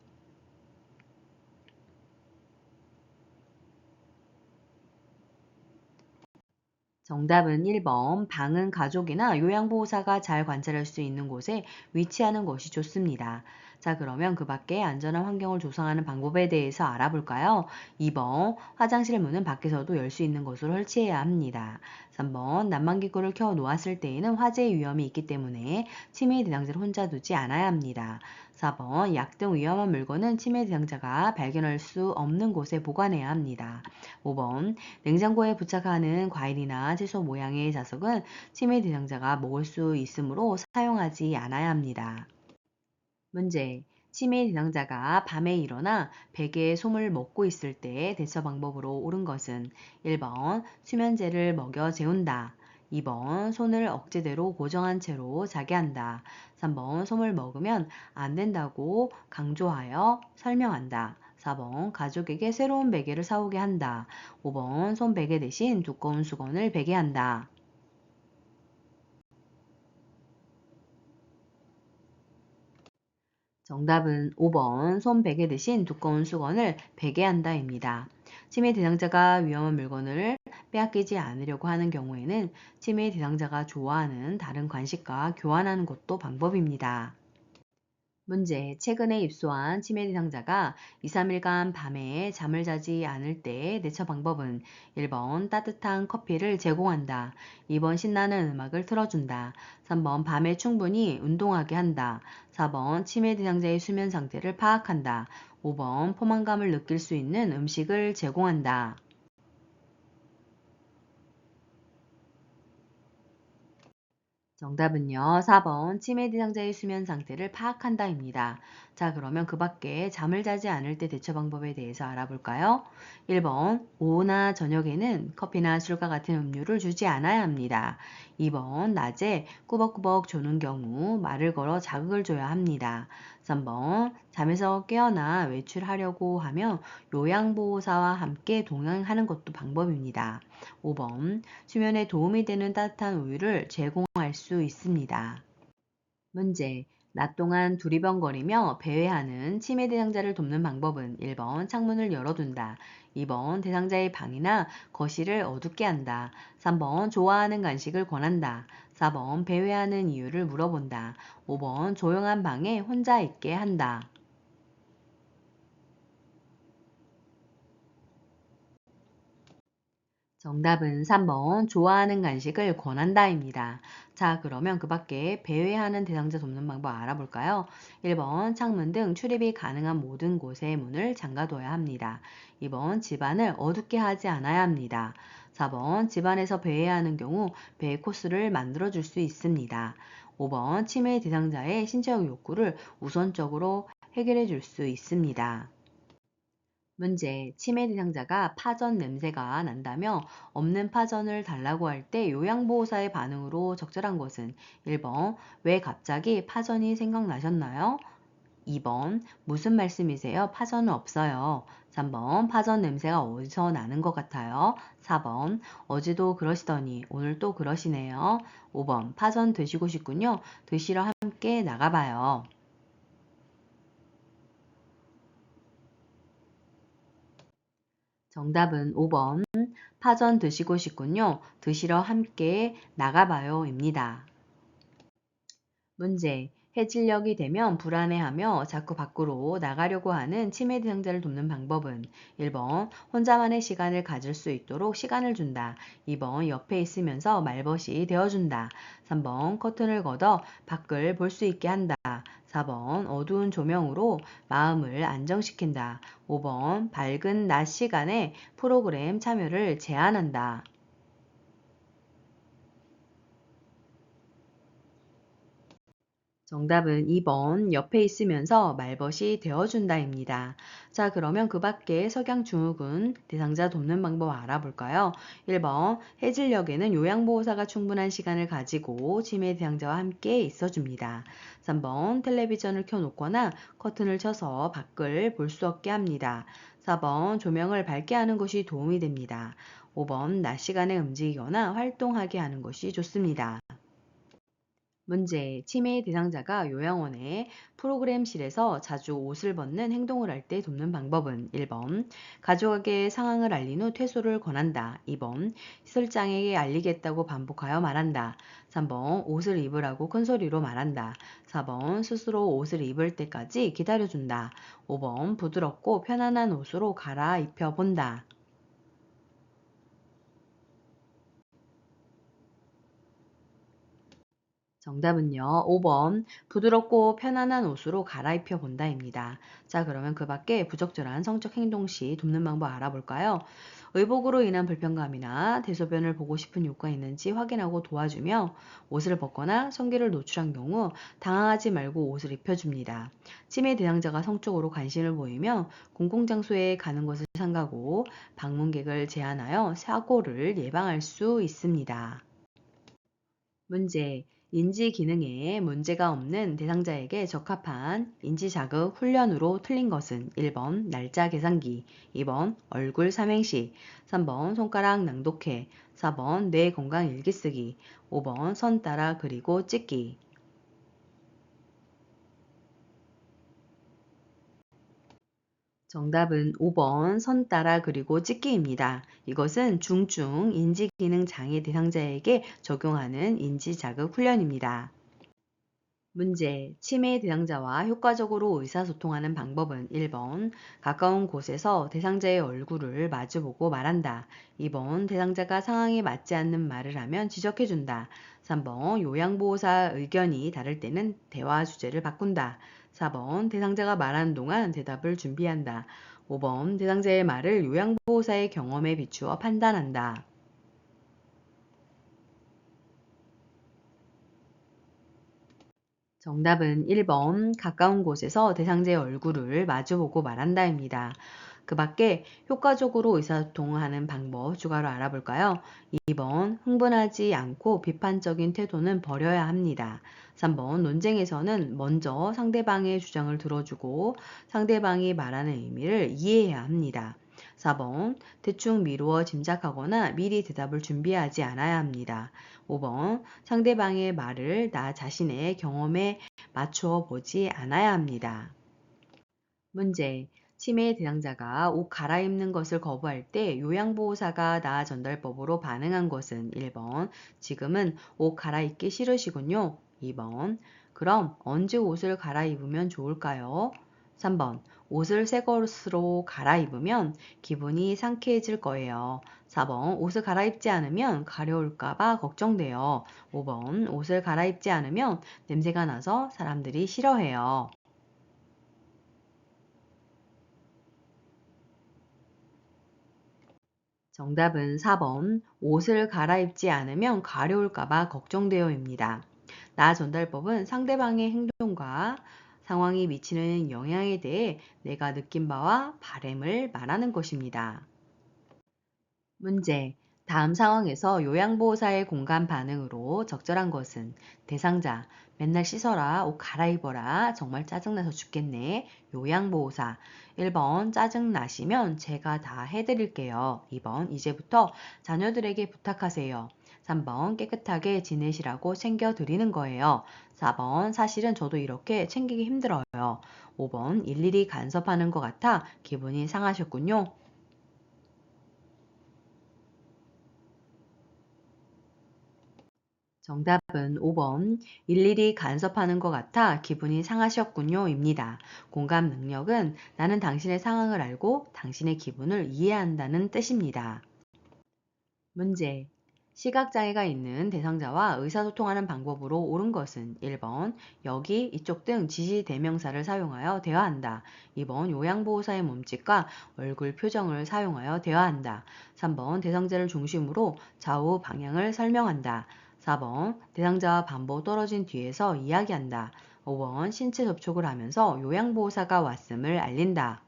정답은 1번. 방은 가족이나 요양보호사가 잘 관찰할 수 있는 곳에 위치하는 것이 좋습니다. 자, 그러면 그 밖에 안전한 환경을 조성하는 방법에 대해서 알아볼까요? 2번. 화장실 문은 밖에서도 열 수 있는 곳으로 설치해야 합니다. 3번. 난방기구를 켜 놓았을 때에는 화재 위험이 있기 때문에 치매 대상자를 혼자 두지 않아야 합니다. 4번. 약 등 위험한 물건은 치매 대상자가 발견할 수 없는 곳에 보관해야 합니다. 5번. 냉장고에 부착하는 과일이나 채소 모양의 자석은 치매 대상자가 먹을 수 있으므로 사용하지 않아야 합니다. 문제. 치매 대상자가 밤에 일어나 베개에 솜을 먹고 있을 때 대처 방법으로 옳은 것은 1번 수면제를 먹여 재운다. 2번 손을 억지대로 고정한 채로 자게 한다. 3번 솜을 먹으면 안 된다고 강조하여 설명한다. 4번 가족에게 새로운 베개를 사오게 한다. 5번 솜 베개 대신 두꺼운 수건을 베게 한다. 정답은 5번 손 베개 대신 두꺼운 수건을 베게 한다입니다. 치매 대상자가 위험한 물건을 빼앗기지 않으려고 하는 경우에는 치매 대상자가 좋아하는 다른 간식과 교환하는 것도 방법입니다. 문제. 최근에 입소한 치매 대상자가 2, 3일간 밤에 잠을 자지 않을 때 대처 방법은 1번 따뜻한 커피를 제공한다. 2번 신나는 음악을 틀어준다. 3번 밤에 충분히 운동하게 한다. 4번 치매 대상자의 수면 상태를 파악한다. 5번 포만감을 느낄 수 있는 음식을 제공한다. 정답은요. 4번 치매 대상자의 수면 상태를 파악한다입니다. 자, 그러면 그 밖에 잠을 자지 않을 때 대처 방법에 대해서 알아볼까요? 1번 오후나 저녁에는 커피나 술과 같은 음료를 주지 않아야 합니다. 2번 낮에 꾸벅꾸벅 조는 경우 말을 걸어 자극을 줘야 합니다. 3번 잠에서 깨어나 외출하려고 하면 요양보호사와 함께 동행하는 것도 방법입니다. 5번 수면에 도움이 되는 따뜻한 우유를 제공할 수 있습니다. 문제. 낮 동안 두리번거리며 배회하는 치매 대상자를 돕는 방법은 1번 창문을 열어둔다. 2번 대상자의 방이나 거실을 어둡게 한다. 3번 좋아하는 간식을 권한다. 4번 배회하는 이유를 물어본다. 5번 조용한 방에 혼자 있게 한다. 정답은 3번 좋아하는 간식을 권한다입니다. 자, 그러면 그 밖에 배회하는 대상자 돕는 방법 알아볼까요? 1번 창문 등 출입이 가능한 모든 곳의 문을 잠가둬야 합니다. 2번 집안을 어둡게 하지 않아야 합니다. 4번 집안에서 배회하는 경우 배회 코스를 만들어 줄 수 있습니다. 5번 치매 대상자의 신체적 욕구를 우선적으로 해결해 줄 수 있습니다. 문제. 치매 대상자가 파전 냄새가 난다며 없는 파전을 달라고 할 때 요양보호사의 반응으로 적절한 것은 1번 왜 갑자기 파전이 생각나셨나요? 2번 무슨 말씀이세요? 파전은 없어요. 3번 파전 냄새가 어디서 나는 것 같아요? 4번 어제도 그러시더니 오늘 또 그러시네요. 5번 파전 드시고 싶군요. 드시러 함께 나가봐요. 정답은 5번 파전 드시고 싶군요. 드시러 함께 나가봐요입니다. 문제. 해질녘이 되면 불안해하며 자꾸 밖으로 나가려고 하는 치매 대상자를 돕는 방법은 1번 혼자만의 시간을 가질 수 있도록 시간을 준다. 2번 옆에 있으면서 말벗이 되어준다. 3번 커튼을 걷어 밖을 볼 수 있게 한다. 4번 어두운 조명으로 마음을 안정시킨다. 5번 밝은 낮 시간에 프로그램 참여를 제한한다. 정답은 2번 옆에 있으면서 말벗이 되어준다입니다. 자, 그러면 그 밖에 석양증후군 대상자 돕는 방법 알아볼까요? 1번 해질녘에는 요양보호사가 충분한 시간을 가지고 치매 대상자와 함께 있어줍니다. 3번 텔레비전을 켜놓거나 커튼을 쳐서 밖을 볼 수 없게 합니다. 4번 조명을 밝게 하는 것이 도움이 됩니다. 5번 낮 시간에 움직이거나 활동하게 하는 것이 좋습니다. 문제. 치매 대상자가 요양원의 프로그램실에서 자주 옷을 벗는 행동을 할 때 돕는 방법은 1번 가족에게 상황을 알린 후 퇴소를 권한다. 2번 시설장에게 알리겠다고 반복하여 말한다. 3번 옷을 입으라고 큰 소리로 말한다. 4번 스스로 옷을 입을 때까지 기다려준다. 5번 부드럽고 편안한 옷으로 갈아입혀 본다. 정답은요. 5번 부드럽고 편안한 옷으로 갈아입혀 본다입니다. 자, 그러면 그 밖에 부적절한 성적 행동 시 돕는 방법 알아볼까요? 의복으로 인한 불편감이나 대소변을 보고 싶은 욕구가 있는지 확인하고 도와주며 옷을 벗거나 성기를 노출한 경우 당황하지 말고 옷을 입혀줍니다. 치매 대상자가 성적으로 관심을 보이며 공공장소에 가는 것을 삼가고 방문객을 제한하여 사고를 예방할 수 있습니다. 문제. 인지 기능에 문제가 없는 대상자에게 적합한 인지 자극 훈련으로 틀린 것은 1번 날짜 계산기, 2번 얼굴 삼행시, 3번 손가락 낭독해, 4번 뇌 건강 일기 쓰기, 5번 선 따라 그리고 찍기. 정답은 5번 선 따라 그리고 찍기입니다. 이것은 중증 인지기능 장애 대상자에게 적용하는 인지자극 훈련입니다. 문제. 치매 대상자와 효과적으로 의사소통하는 방법은 1번 가까운 곳에서 대상자의 얼굴을 마주보고 말한다. 2번 대상자가 상황에 맞지 않는 말을 하면 지적해준다. 3번 요양보호사 의견이 다를 때는 대화 주제를 바꾼다. 4번 대상자가 말하는 동안 대답을 준비한다. 5번 대상자의 말을 요양보호사의 경험에 비추어 판단한다. 정답은 1번 가까운 곳에서 대상자의 얼굴을 마주보고 말한다입니다. 그 밖에 효과적으로 의사소통하는 방법 추가로 알아볼까요? 2번 흥분하지 않고 비판적인 태도는 버려야 합니다. 3번 논쟁에서는 먼저 상대방의 주장을 들어주고 상대방이 말하는 의미를 이해해야 합니다. 4번 대충 미루어 짐작하거나 미리 대답을 준비하지 않아야 합니다. 5번 상대방의 말을 나 자신의 경험에 맞추어 보지 않아야 합니다. 문제. 치매 대상자가 옷 갈아입는 것을 거부할 때 요양보호사가 나 전달법으로 반응한 것은 1번 지금은 옷 갈아입기 싫으시군요. 2번 그럼 언제 옷을 갈아입으면 좋을까요? 3번 옷을 새 것으로 갈아입으면 기분이 상쾌해질 거예요. 4번 옷을 갈아입지 않으면 가려울까봐 걱정돼요. 5번 옷을 갈아입지 않으면 냄새가 나서 사람들이 싫어해요. 정답은 4번 옷을 갈아입지 않으면 가려울까봐 걱정되어입니다. 나 전달법은 상대방의 행동과 상황이 미치는 영향에 대해 내가 느낀 바와 바램을 말하는 것입니다. 문제. 다음 상황에서 요양보호사의 공감 반응으로 적절한 것은 대상자, 맨날 씻어라, 옷 갈아입어라, 정말 짜증나서 죽겠네. 요양보호사, 1번 짜증나시면 제가 다 해드릴게요. 2번 이제부터 자녀들에게 부탁하세요. 3번 깨끗하게 지내시라고 챙겨드리는 거예요. 4번 사실은 저도 이렇게 챙기기 힘들어요. 5번 일일이 간섭하는 것 같아 기분이 상하셨군요. 정답은 5번 일일이 간섭하는 것 같아 기분이 상하셨군요입니다. 공감 능력은 나는 당신의 상황을 알고 당신의 기분을 이해한다는 뜻입니다. 문제. 시각장애가 있는 대상자와 의사소통하는 방법으로 옳은 것은 1번 여기, 이쪽 등 지시대명사를 사용하여 대화한다. 2번 요양보호사의 몸짓과 얼굴 표정을 사용하여 대화한다. 3번 대상자를 중심으로 좌우 방향을 설명한다. 4번 대상자와 반보 떨어진 뒤에서 이야기한다. 5번 신체 접촉을 하면서 요양보호사가 왔음을 알린다.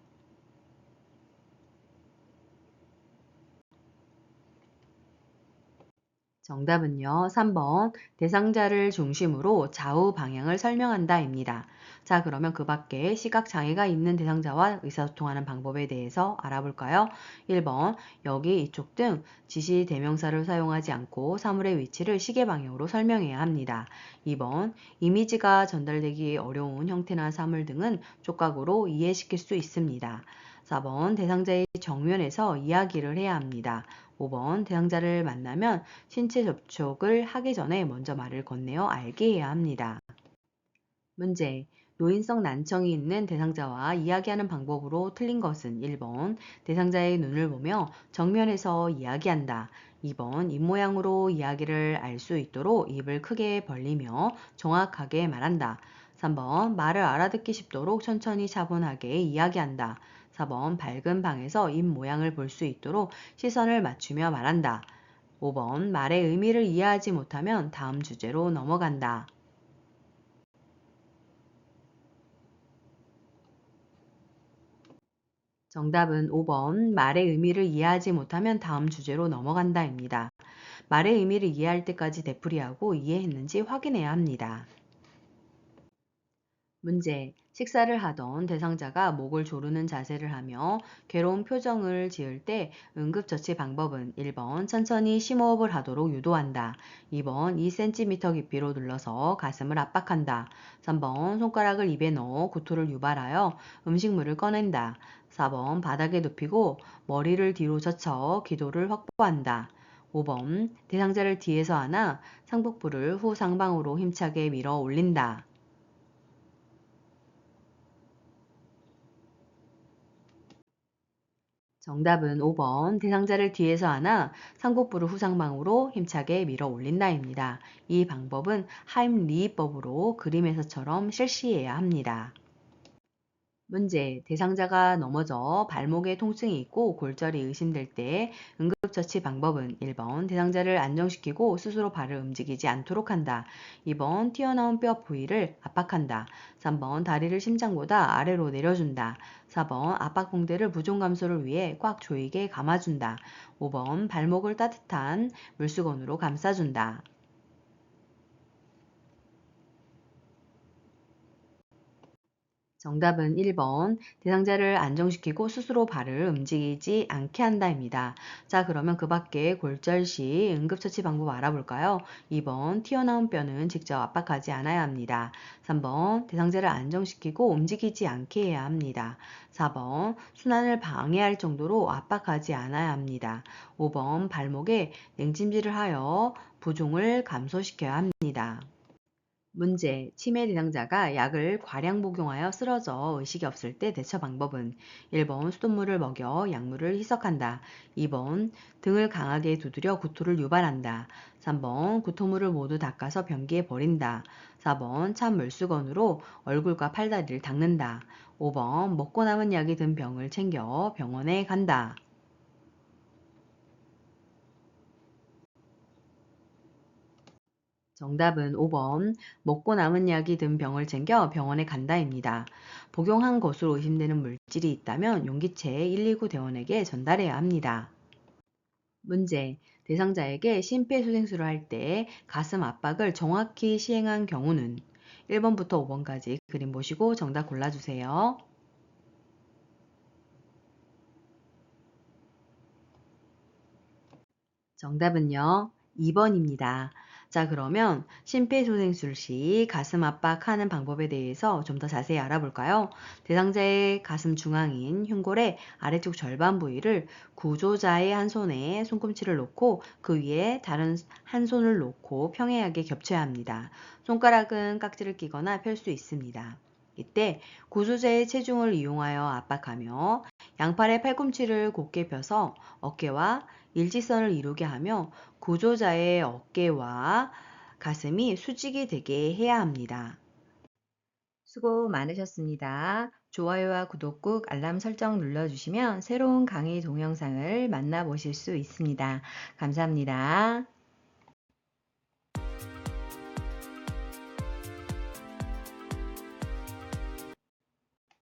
정답은요. 3번 대상자를 중심으로 좌우 방향을 설명한다입니다. 자, 그러면 그 밖에 시각장애가 있는 대상자와 의사소통하는 방법에 대해서 알아볼까요? 1번 여기, 이쪽 등 지시 대명사를 사용하지 않고 사물의 위치를 시계 방향으로 설명해야 합니다. 2번 이미지가 전달되기 어려운 형태나 사물 등은 촉각으로 이해시킬 수 있습니다. 4번 대상자의 정면에서 이야기를 해야 합니다. 5번 대상자를 만나면 신체 접촉을 하기 전에 먼저 말을 건네어 알게 해야 합니다. 문제. 노인성 난청이 있는 대상자와 이야기하는 방법으로 틀린 것은 1번 대상자의 눈을 보며 정면에서 이야기한다. 2번 입모양으로 이야기를 알 수 있도록 입을 크게 벌리며 정확하게 말한다. 3번 말을 알아듣기 쉽도록 천천히 차분하게 이야기한다. 4번 밝은 방에서 입 모양을 볼 수 있도록 시선을 맞추며 말한다. 5번 말의 의미를 이해하지 못하면 다음 주제로 넘어간다. 정답은 5번 말의 의미를 이해하지 못하면 다음 주제로 넘어간다입니다. 말의 의미를 이해할 때까지 되풀이하고 이해했는지 확인해야 합니다. 문제. 식사를 하던 대상자가 목을 조르는 자세를 하며 괴로운 표정을 지을 때 응급처치 방법은 1번 천천히 심호흡을 하도록 유도한다. 2번 2cm 깊이로 눌러서 가슴을 압박한다. 3번 손가락을 입에 넣어 구토를 유발하여 음식물을 꺼낸다. 4번 바닥에 눕히고 머리를 뒤로 젖혀 기도를 확보한다. 5번 대상자를 뒤에서 안아 상복부를 후 상방으로 힘차게 밀어 올린다. 정답은 5번 대상자를 뒤에서 안아 상복부를 후상방으로 힘차게 밀어 올린다입니다. 이 방법은 하임리히법으로 그림에서처럼 실시해야 합니다. 문제. 대상자가 넘어져 발목에 통증이 있고 골절이 의심될 때 응급처치 방법은 1번 대상자를 안정시키고 스스로 발을 움직이지 않도록 한다. 2번 튀어나온 뼈 부위를 압박한다. 3번 다리를 심장보다 아래로 내려준다. 4번 압박붕대를 부종 감소를 위해 꽉 조이게 감아준다. 5번 발목을 따뜻한 물수건으로 감싸준다. 정답은 1번 대상자를 안정시키고 스스로 발을 움직이지 않게 한다입니다. 자, 그러면 그 밖에 골절 시 응급처치 방법 알아볼까요? 2번 튀어나온 뼈는 직접 압박하지 않아야 합니다. 3번 대상자를 안정시키고 움직이지 않게 해야 합니다. 4번 순환을 방해할 정도로 압박하지 않아야 합니다. 5번 발목에 냉찜질을 하여 부종을 감소시켜야 합니다. 문제. 치매 대상자가 약을 과량 복용하여 쓰러져 의식이 없을 때 대처 방법은 1번 수돗물을 먹여 약물을 희석한다. 2번 등을 강하게 두드려 구토를 유발한다. 3번 구토물을 모두 닦아서 변기에 버린다. 4번 찬 물수건으로 얼굴과 팔다리를 닦는다. 5번 먹고 남은 약이 든 병을 챙겨 병원에 간다. 정답은 5번 먹고 남은 약이 든 병을 챙겨 병원에 간다입니다. 복용한 것으로 의심되는 물질이 있다면 용기채 119 대원에게 전달해야 합니다. 문제. 대상자에게 심폐소생술을 할 때 가슴 압박을 정확히 시행한 경우는 1번부터 5번까지 그림 보시고 정답 골라주세요. 정답은요, 2번입니다. 자, 그러면 심폐소생술 시 가슴 압박하는 방법에 대해서 좀 더 자세히 알아볼까요? 대상자의 가슴 중앙인 흉골의 아래쪽 절반 부위를 구조자의 한 손에 손꿈치를 놓고 그 위에 다른 한 손을 놓고 평행하게 겹쳐야 합니다. 손가락은 깍지를 끼거나 펼 수 있습니다. 이때 구조자의 체중을 이용하여 압박하며 양팔의 팔꿈치를 곧게 펴서 어깨와 일직선을 이루게 하며 구조자의 어깨와 가슴이 수직이 되게 해야 합니다. 수고 많으셨습니다. 좋아요와 구독 꾹 알람 설정 눌러주시면 새로운 강의 동영상을 만나보실 수 있습니다. 감사합니다.